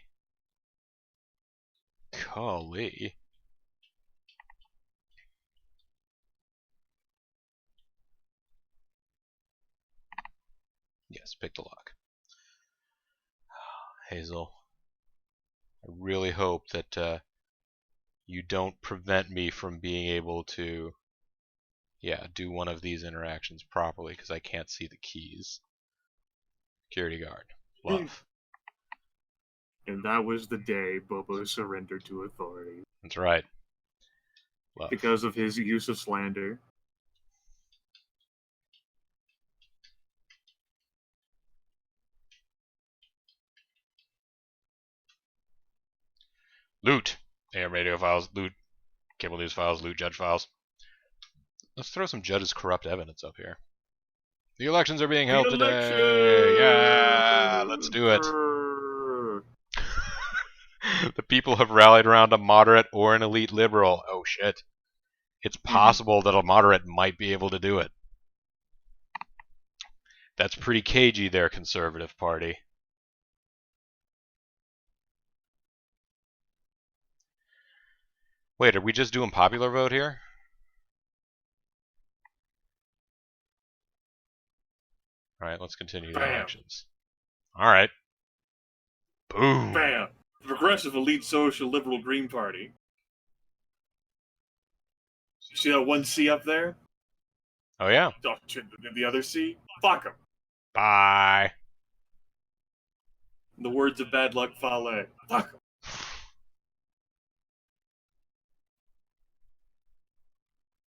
Golly. Yes, pick the lock. Hazel. I really hope that you don't prevent me from being able to, do one of these interactions properly because I can't see the keys. Security guard. Love. And that was the day Bobo surrendered to authority. That's right. Love. Because of his use of slander. Loot. AM radio files. Loot. Cable news files. Loot judge files. Let's throw some judge's corrupt evidence up here. The elections are being held today. Yeah, let's do it. The people have rallied around a moderate or an elite liberal. Oh shit. It's possible that a moderate might be able to do it. That's pretty cagey there, Conservative Party. Wait, are we just doing popular vote here? Alright, let's continue the elections. Alright. Boom. Bam! The Progressive Elite Social Liberal Green Party. See that one C up there? Oh, yeah? The other C? Fuck them. Bye. In the words of Bad Luck Fale. Fuck them.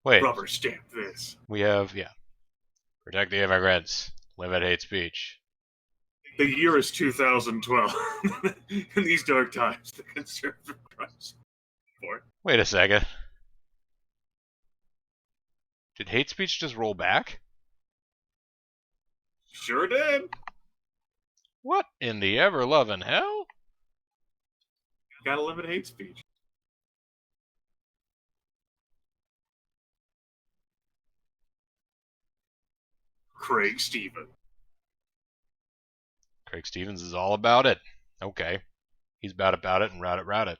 Wait. Rubber stamp this. We have, protect the immigrants. Limit hate speech. The year is 2012. In these dark times, the Conservative Christ. Wait a second. Did hate speech just roll back? Sure did. What in the ever-loving hell? Gotta limit hate speech. Craig Stevens. Craig Stevens is all about it. Okay. He's about it and route it.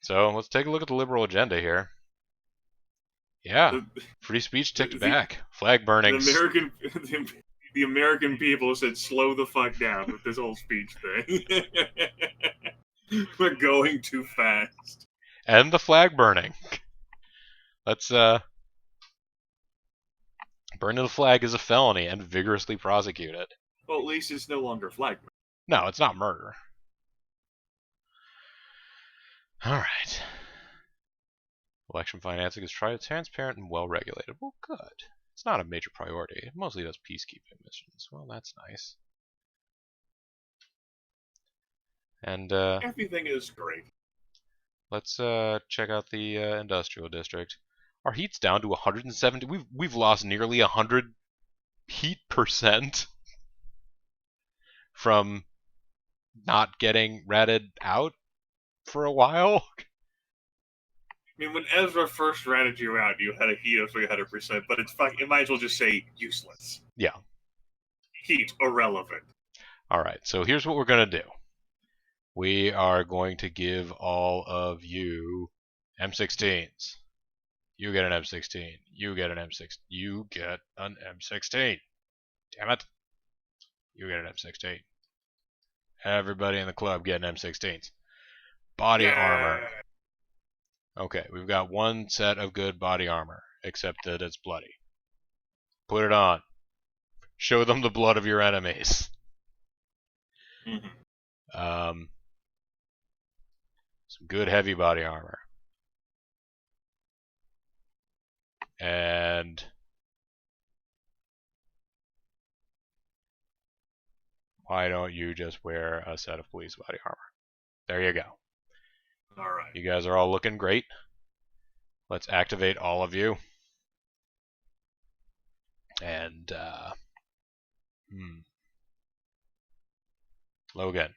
So, let's take a look at the liberal agenda here. Yeah. Free speech ticked back. Flag burning. The American people said slow the fuck down with this whole speech thing. We're going too fast. And the flag burning. Let's, burning the flag is a felony and vigorously prosecute it. Well, at least it's no longer flag burning. No, it's not murder. Alright. Election financing is transparent and well regulated. Well, good. It's not a major priority. It mostly does peacekeeping missions. Well, that's nice. And, everything is great. Let's, check out the, industrial district. Our heat's down to 170. We've lost nearly 100 heat percent from not getting ratted out for a while. I mean, when Ezra first ratted you out, you had a heat of 300%, but it's fine. It might as well just say useless. Yeah. Heat irrelevant. Alright, so here's what we're going to do. We are going to give all of you M16s. You get an M16. You get an M16. You get an M16. Damn it. You get an M16. Everybody in the club get an M16s. Body armor. Okay, we've got one set of good body armor, except that it's bloody. Put it on. Show them the blood of your enemies. Some good heavy body armor. And why don't you just wear a set of police body armor? There you go. Alright. You guys are all looking great. Let's activate all of you. And, Logan.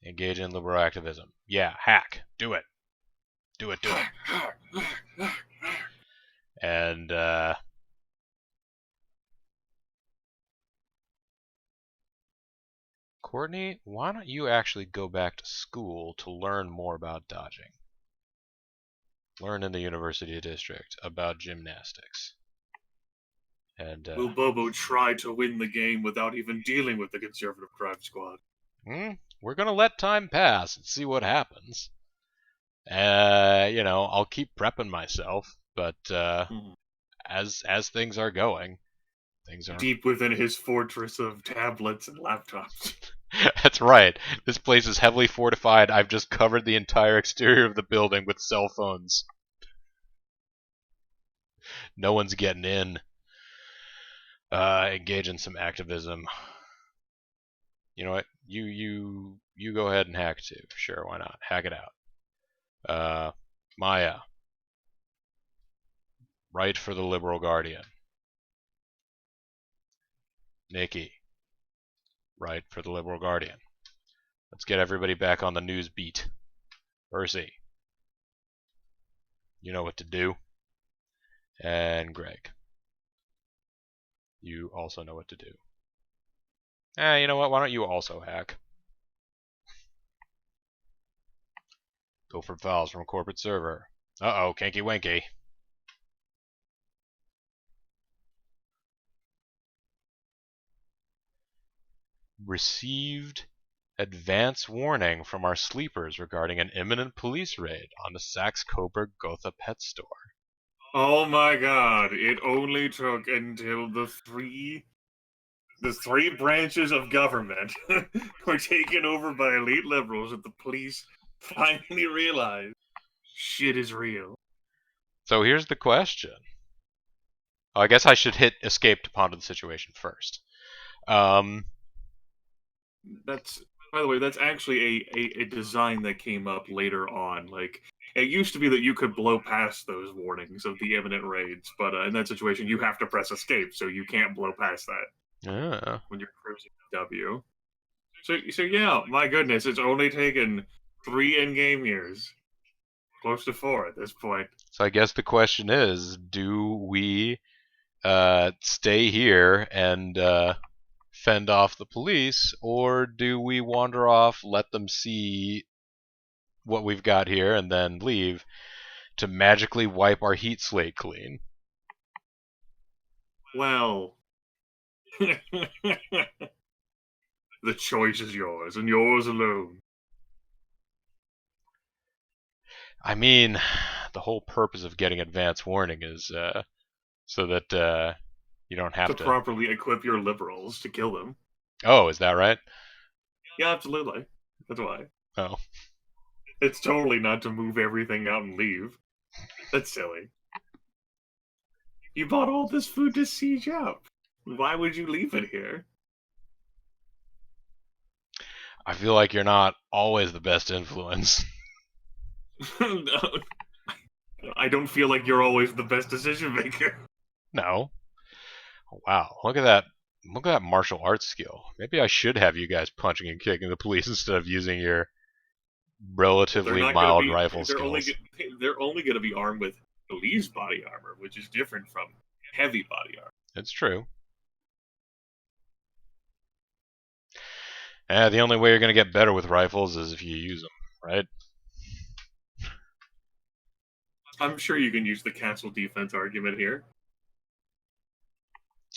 Engage in liberal activism. Yeah, hack. Do it. Do it. And, Courtney, why don't you actually go back to school to learn more about dodging? Learn in the University District about gymnastics. And, will Bobo try to win the game without even dealing with the Conservative Crime Squad? we're gonna let time pass and see what happens. I'll keep prepping myself, but as things are going, things are deep within his fortress of tablets and laptops. That's right. This place is heavily fortified. I've just covered the entire exterior of the building with cell phones. No one's getting in. Engage in some activism. You know what? You go ahead and hack too. Sure, why not? Hack it out. Maya, write for the Liberal Guardian. Nikki, write for the Liberal Guardian. Let's get everybody back on the news beat. Percy, you know what to do. And Greg, you also know what to do. You know what? Why don't you also hack? Go for files from corporate server. Uh-oh, Kanky Wanky. Received advance warning from our sleepers regarding an imminent police raid on the Saxe-Coburg Gotha pet store. Oh my god, it only took until the three branches of government were taken over by elite liberals that the police finally realized shit is real. So here's the question. I guess I should hit escape to ponder the situation first. That's, by the way, that's actually a design that came up later on. Like, it used to be that you could blow past those warnings of the imminent raids, but in that situation, you have to press escape, so you can't blow past that when you're cruising W. So yeah, my goodness, it's only taken 3 in-game years, close to 4 at this point. So I guess the question is, do we stay here and fend off the police, or do we wander off, let them see what we've got here, and then leave to magically wipe our heat slate clean? Well, the choice is yours, and yours alone. I mean, the whole purpose of getting advance warning is so that you don't have To properly equip your liberals to kill them. Oh, is that right? Yeah, absolutely. That's why. Oh. It's totally not to move everything out and leave. That's silly. You bought all this food to siege up. Why would you leave it here? I feel like you're not always the best influence. No. I don't feel like you're always the best decision maker. No. Wow, look at that. Look at that martial arts skill. Maybe I should have you guys punching and kicking the police instead of using your relatively mild rifle skills. They're only going to be armed with police body armor, which is different from heavy body armor. It's true. The only way you're going to get better with rifles is if you use them, right? I'm sure you can use the castle defense argument here.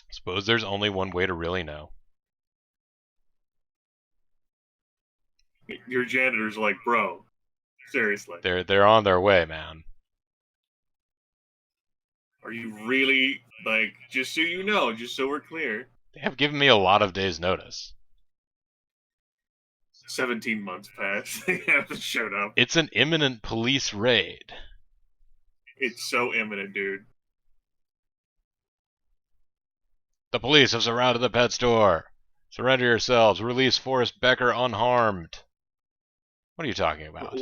Suppose there's only one way to really know. Your janitor's like, bro, seriously. They're on their way, man. Are you really, like, just so you know, just so we're clear. They have given me a lot of days' notice. 17 months passed. They haven't showed up. It's an imminent police raid. It's so imminent, dude. The police have surrounded the pet store. Surrender yourselves. Release Forrest Becker unharmed. What are you talking about?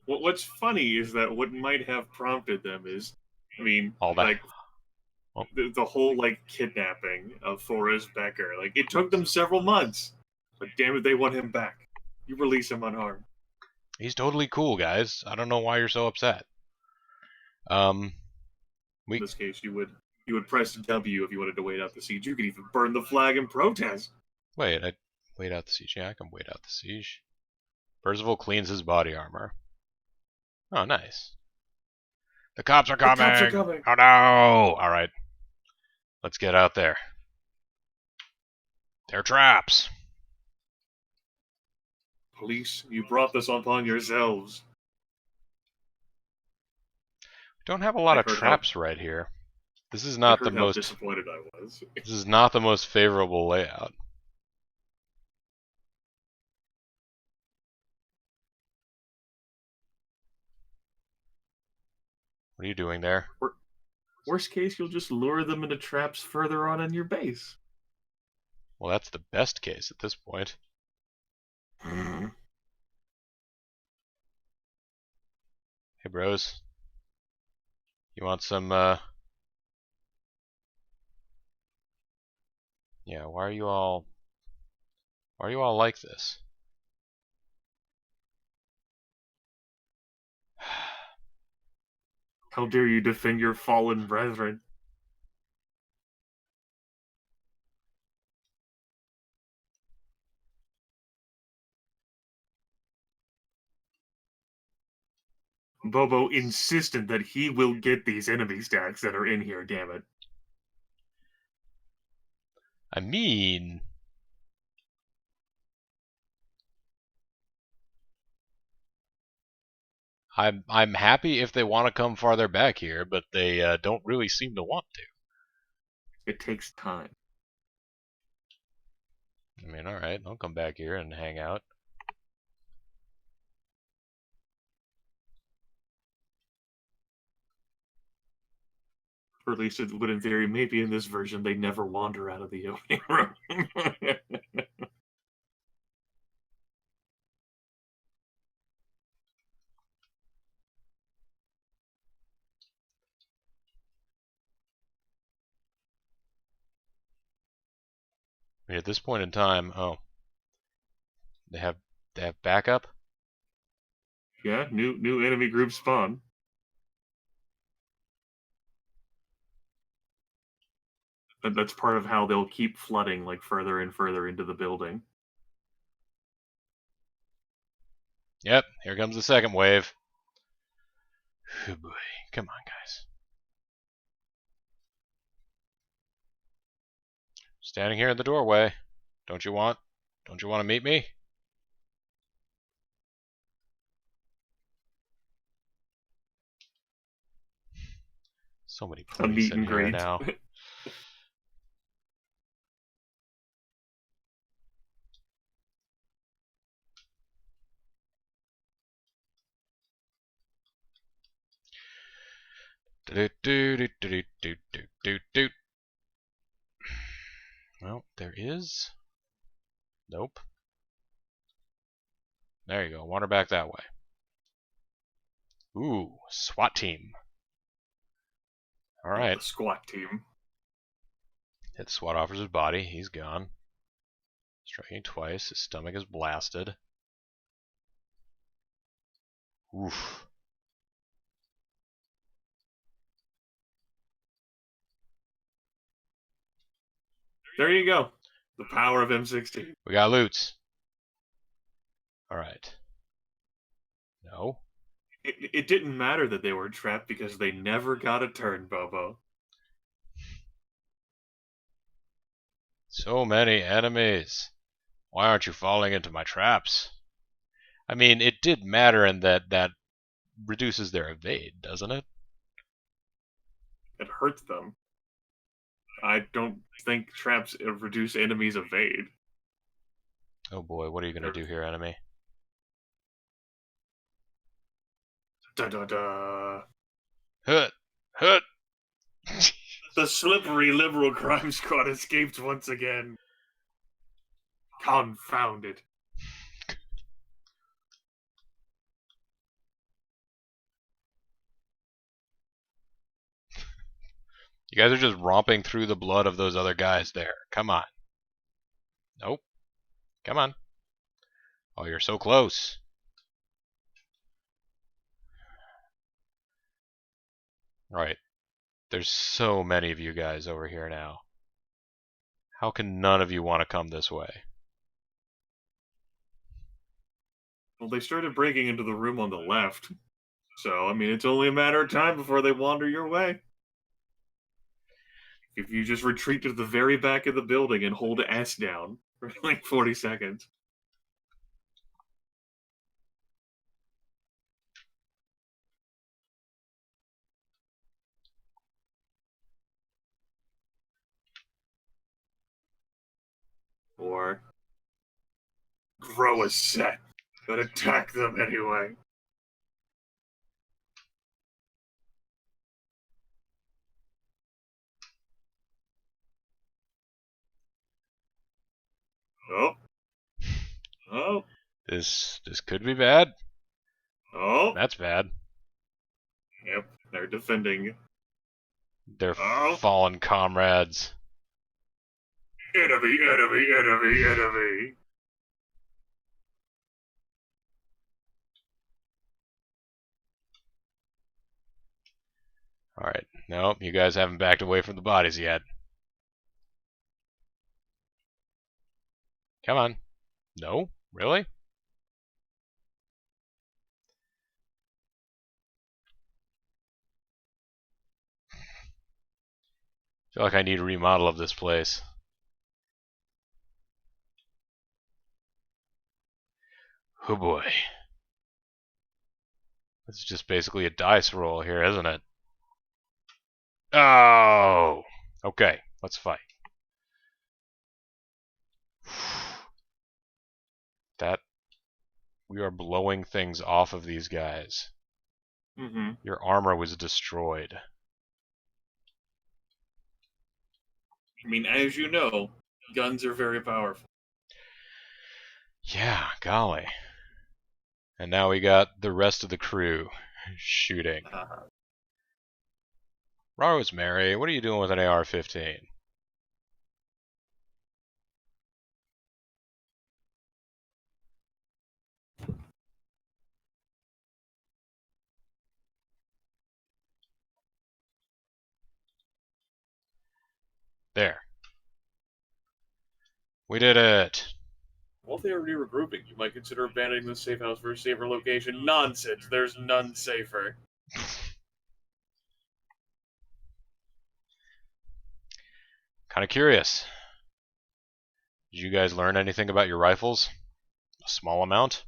What's funny is that what might have prompted them is, I mean, all that. Like, the whole, like, kidnapping of Forrest Becker. Like, it took them several months, but damn it, they want him back. You release him unharmed. He's totally cool, guys. I don't know why you're so upset. In this case, you would press W if you wanted to wait out the siege. You could even burn the flag in protest. Wait, wait out the siege. Yeah, I can wait out the siege. Percival cleans his body armor. Oh, nice. The cops are coming! The cops are coming! Oh no! Alright. Let's get out there. They're traps! Police, you brought this upon yourselves. Don't have a lot I of heard how traps right here. This is I not the heard how most. disappointed I was. This is not the most favorable layout. What are you doing there? Worst case, you'll just lure them into traps further on in your base. Well, that's the best case at this point. Hmm. Hey, bros. You want some, Yeah, why are you all like this? How dare you defend your fallen brethren? Bobo insistent that he will get these enemy stacks that are in here, damn it. I mean, I'm happy if they want to come farther back here, but they don't really seem to want to. It takes time. I mean, all right, I'll come back here and hang out. Or at least it would, in theory, maybe in this version, they never wander out of the opening room. I mean, at this point in time, oh, they have backup. Yeah, new enemy group spawn. That's part of how they'll keep flooding like further and further into the building. Yep, here comes the second wave. Oh boy, come on, guys. Standing here in the doorway. Don't you want to meet me? So many A police meet in and here greet. now. Well, there is. Nope. There you go. Wander back that way. Ooh, SWAT team. All right. The squat team. Hit SWAT officer's body. He's gone. Striking twice. His stomach is blasted. Oof. There you go. The power of M16. We got loots. All right. No. It didn't matter that they were trapped because they never got a turn, Bobo. So many enemies. Why aren't you falling into my traps? I mean, it did matter in that reduces their evade, doesn't it? It hurts them. I don't think traps reduce enemies' evade. Oh boy, what are you gonna do here, enemy? Da da da. Hut! Hut! The slippery liberal crime squad escaped once again. Confound it. You guys are just romping through the blood of those other guys there. Come on. Nope. Come on. Oh, you're so close. Right. There's so many of you guys over here now. How can none of you want to come this way? Well, they started breaking into the room on the left. So, I mean, it's only a matter of time before they wander your way. If you just retreat to the very back of the building and hold S down for like 40 seconds. Or grow a set and attack them anyway. Oh. Oh. This could be bad. Oh. That's bad. Yep, they're defending. They're Oh. fallen comrades. Enemy, enemy, enemy, enemy. Alright. Nope, you guys haven't backed away from the bodies yet. Come on. No? Really? I feel like I need a remodel of this place. Oh boy. This is just basically a dice roll here, isn't it? Oh! Okay, let's fight. That... We are blowing things off of these guys. Mm-hmm. Your armor was destroyed. I mean, as you know, guns are very powerful. Yeah, golly. And now we got the rest of the crew shooting. Rosemary, what are you doing with an AR-15? There. We did it! While they are re-regrouping, you might consider abandoning the safe house for a safer location. Nonsense! There's none safer. Kinda curious. Did you guys learn anything about your rifles? A small amount?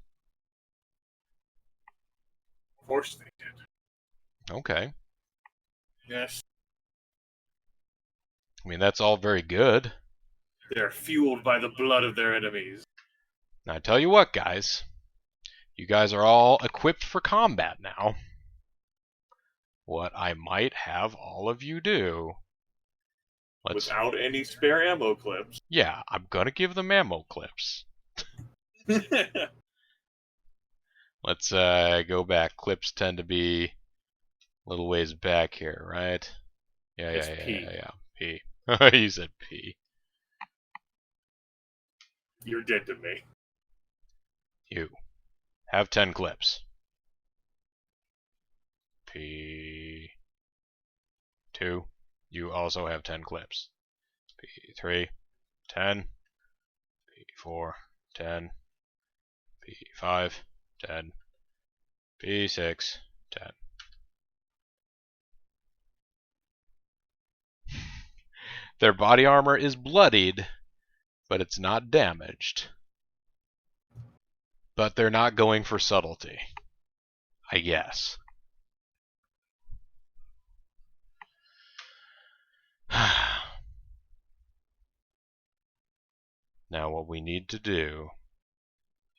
Of course they did. Okay. Yes. I mean, that's all very good. They are fueled by the blood of their enemies. Now, I tell you what, guys. You guys are all equipped for combat now. What I might have all of you do... Without any spare ammo clips. Yeah, I'm gonna give them ammo clips. Let's go back. Clips tend to be a little ways back here, right? Yeah. P. You said P. You're dead to me. You. Have 10 clips. P. 2. You also have 10 clips. P3. 10. P4. 10. P5. 10. P6. 10. Their body armor is bloodied, but it's not damaged. But they're not going for subtlety, I guess. Now what we need to do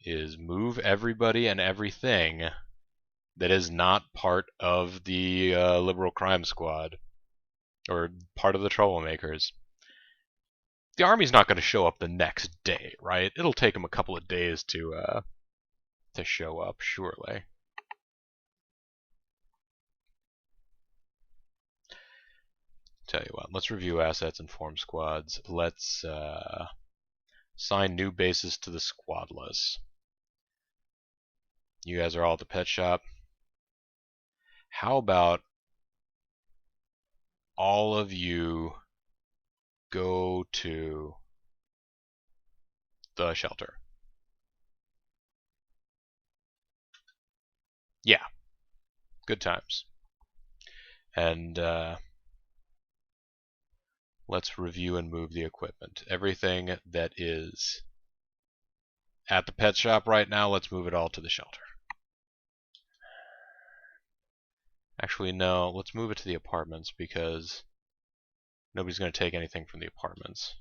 is move everybody and everything that is not part of the Liberal Crime Squad, or part of the Troublemakers. The army's not going to show up the next day, right? It'll take them a couple of days to show up, surely. Tell you what, let's review assets and form squads. Let's assign new bases to the squadless. You guys are all at the pet shop. How about all of you go to the shelter? Yeah. Good times. And let's review and move the equipment. Everything that is at the pet shop right now, let's move it all to the shelter. Actually, no, let's move it to the apartments because nobody's going to take anything from the apartments.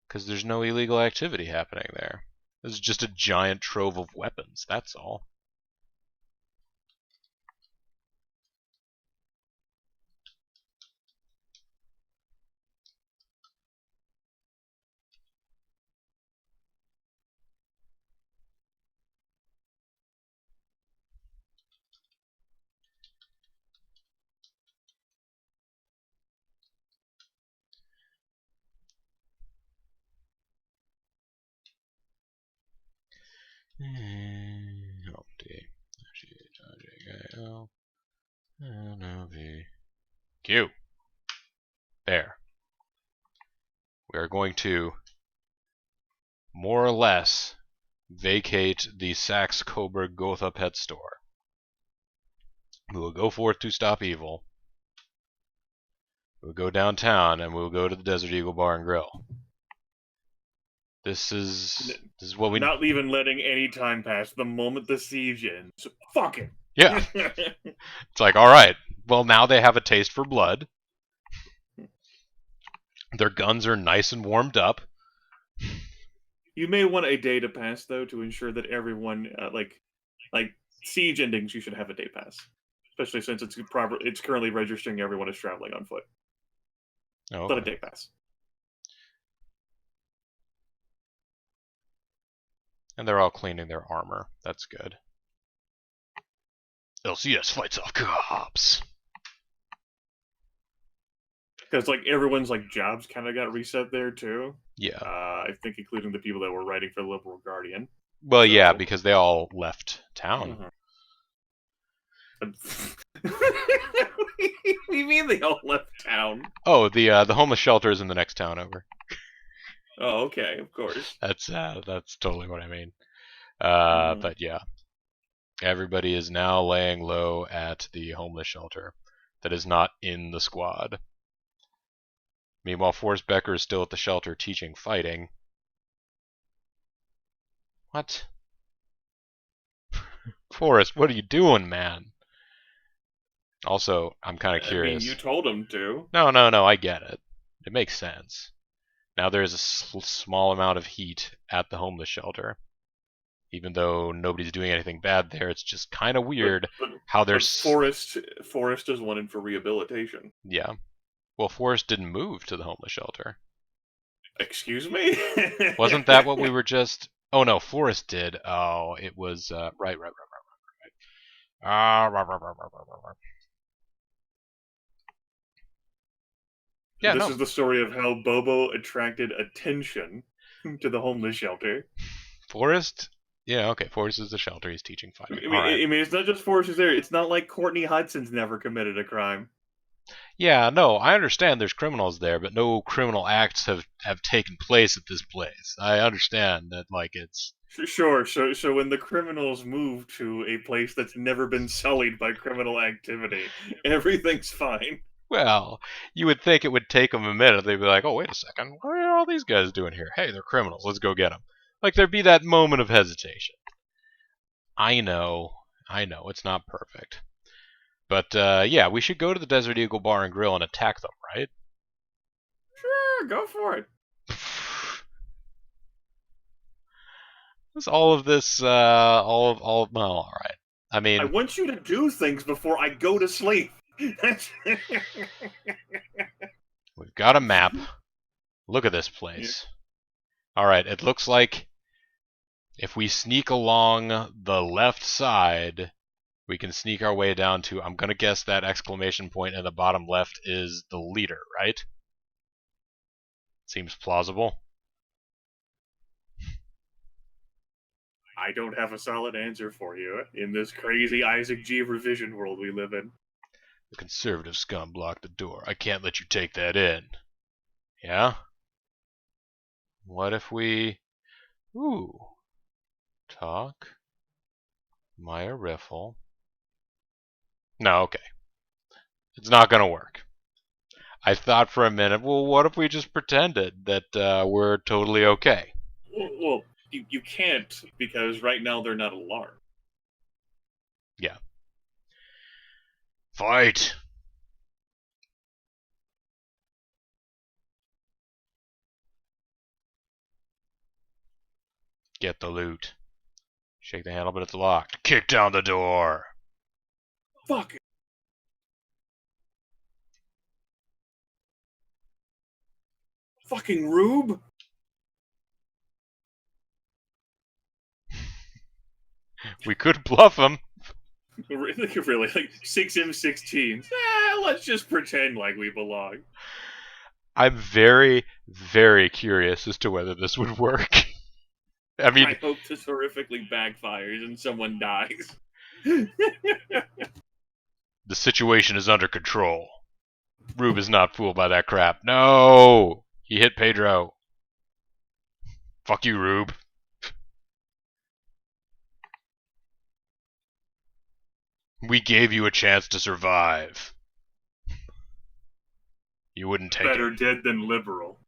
Because there's no illegal activity happening there. This is just a giant trove of weapons, that's all. Q. There. We are going to more or less vacate the Saxe-Coburg Gotha pet store. We will go forth to stop evil. We'll go downtown and we'll go to the Desert Eagle Bar and Grill. This is what we... Not even letting any time pass. The moment the siege ends. Fuck it. Yeah. It's like, alright, well now they have a taste for blood. Their guns are nice and warmed up. You may want a day to pass, though, to ensure that everyone, like siege endings, you should have a day pass. Especially since it's currently registering everyone as traveling on foot. Oh, okay. But a day pass. And they're all cleaning their armor. That's good. LCS fights off cops. Because like everyone's like jobs kind of got reset there too. Yeah. I think including the people that were writing for the Liberal Guardian. Well, so... yeah, because they all left town. What do you mean they all left town? Oh, the homeless shelter is in the next town over. Oh, okay, of course. That's totally what I mean. But yeah, everybody is now laying low at the homeless shelter that is not in the squad. Meanwhile, Forrest Becker is still at the shelter teaching fighting. What? Forrest, what are you doing, man? Also, I'm kind of curious. I mean, you told him to. No, I get it. It makes sense. Now there's a small amount of heat at the homeless shelter. Even though nobody's doing anything bad there, it's just kind of weird how there's... Forrest is wanted for rehabilitation. Yeah. Well, Forrest didn't move to the homeless shelter. Excuse me? Wasn't that what we were just... Oh, no, Forrest did. Oh, it was... Right. Yeah, this is the story of how Bobo attracted attention to the homeless shelter. Forrest? Yeah, okay, Forrest is the shelter. He's teaching fighting. I mean, it's not just Forrest who's there. It's not like Courtney Hudson's never committed a crime. Yeah, no, I understand there's criminals there, but no criminal acts have taken place at this place. I understand that, like, it's... Sure, so when the criminals move to a place that's never been sullied by criminal activity, everything's fine. Well, you would think it would take them a minute. They'd be like, oh, wait a second, what are all these guys doing here? Hey, they're criminals, let's go get them. Like, there'd be that moment of hesitation. I know, it's not perfect. But, yeah, we should go to the Desert Eagle Bar and Grill and attack them, right? Sure, go for it. All of this, well, alright. I mean... I want you to do things before I go to sleep. We've got a map. Look at this place. Yeah. Alright, it looks like if we sneak along the left side, we can sneak our way down to, I'm gonna guess that exclamation point in the bottom left is the leader, right? Seems plausible. I don't have a solid answer for you in this crazy Isaac G. revision world we live in. The conservative scum blocked the door. I can't let you take that in. Yeah? What if we... Ooh. Talk. Maya Riffle. No, okay. It's not gonna work. I thought for a minute, well, what if we just pretended that we're totally okay? Well, you can't, because right now they're not alarmed. Yeah. Fight! Get the loot. Shake the handle, but it's locked. Kick down the door. Fuck it. Fucking Rube. We could bluff him. Really, like 6M16. Let's just pretend like we belong. I'm very, very curious as to whether this would work. I mean, I hope this horrifically backfires and someone dies. the situation is under control. Rube is not fooled by that crap. No! He hit Pedro. Fuck you, Rube. We gave you a chance to survive. You wouldn't take Better it. dead than liberal.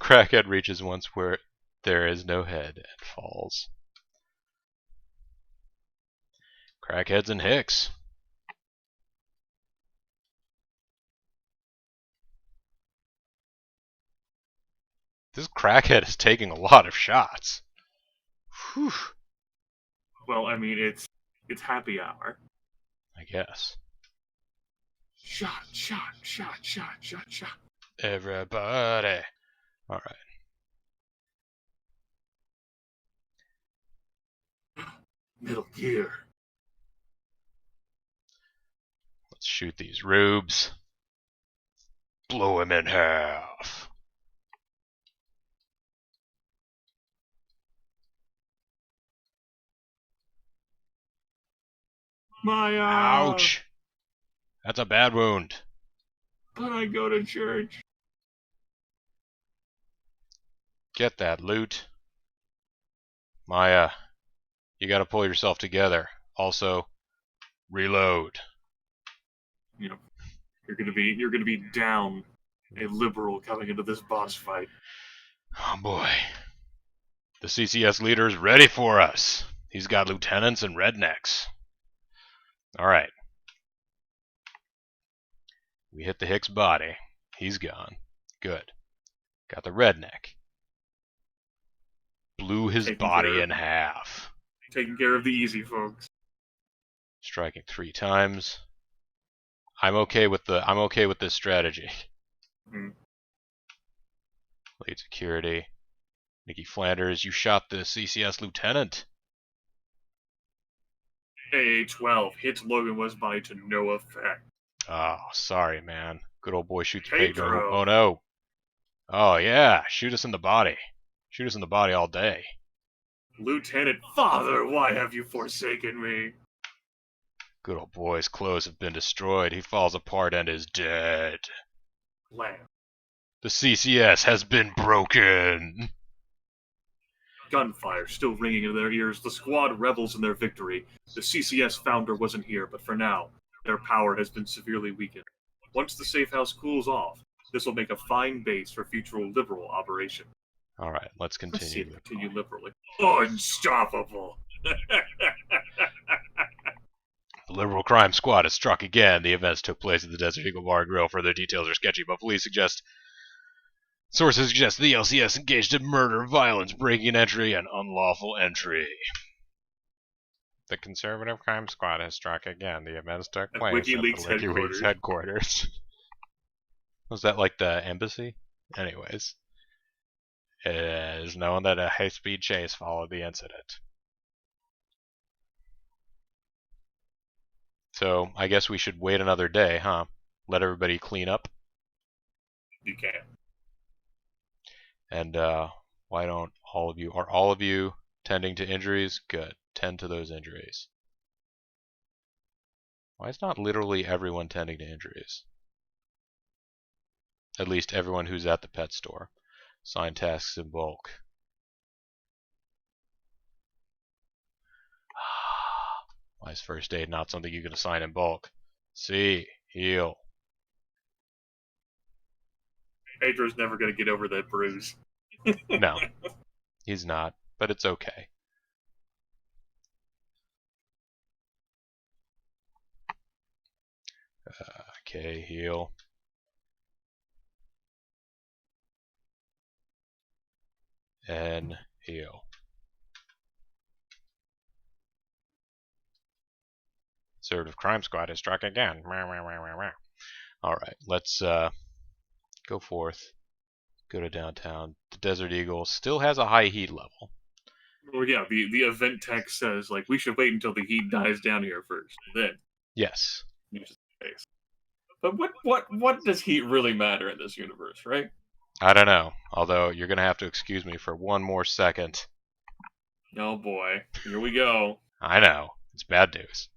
Crackhead reaches once where there is no head and falls. Crackheads and Hicks. This crackhead is taking a lot of shots. Whew. Well, I mean, it's happy hour. I guess. Shot, shot, shot, shot, shot, shot. Everybody. Alright. Metal Gear. Let's shoot these rubes. Blow him in half. My Ouch! That's a bad wound. But I go to church. Get that loot. Maya, you gotta pull yourself together. Also, reload. You know, you're gonna be down a liberal coming into this boss fight. Oh boy. The CCS leader is ready for us. He's got lieutenants and rednecks. Alright. We hit the Hicks body. He's gone. Good. Got the redneck. Blew his body in half. Taking care of the easy folks. Striking 3 times. I'm okay with this strategy. Mm. Lead security. Nikki Flanders, you shot the CCS lieutenant. AA-12 hits Logan West's body to no effect. Oh, sorry, man. Good old boy shoots Pedro. Pedro. Oh no. Oh yeah, shoot us in the body. Shoot us in the body all day. Lieutenant, Father, why have you forsaken me? Good old boy's clothes have been destroyed. He falls apart and is dead. Lamb. The CCS has been broken. Gunfire still ringing in their ears. The squad revels in their victory. The CCS founder wasn't here, but for now, their power has been severely weakened. Once the safe house cools off, this will make a fine base for future liberal operation. Alright, let's Let's see continue. it continue liberally. Unstoppable! The Liberal Crime Squad has struck again. The events took place at the Desert Eagle Bar and Grill. Further details are sketchy, but sources suggest the LCS engaged in murder, violence, breaking and entry, and unlawful entry. The Conservative Crime Squad has struck again. The events took At place WikiLeaks at the WikiLeaks headquarters. Was that like the embassy? Anyways. It is known that a high-speed chase followed the incident. So, I guess we should wait another day, huh? Let everybody clean up. You can. And, why don't are all of you tending to injuries? Good. Tend to those injuries. Why is not literally everyone tending to injuries? At least everyone who's at the pet store. Assign tasks in bulk. Why is first aid not something you can assign in bulk? See, heal. Pedro's never going to get over that bruise. No, he's not, but it's okay. Okay, heal. And heal. Conservative Crime Squad has struck again. Alright, let's go forth. Go to downtown. The Desert Eagle still has a high heat level. Well, yeah, the event text says, like, we should wait until the heat dies down here first. Then Yes. use the space. But what does heat really matter in this universe, right? I don't know. Although, you're going to have to excuse me for one more second. Oh boy. Here we go. I know. It's bad news.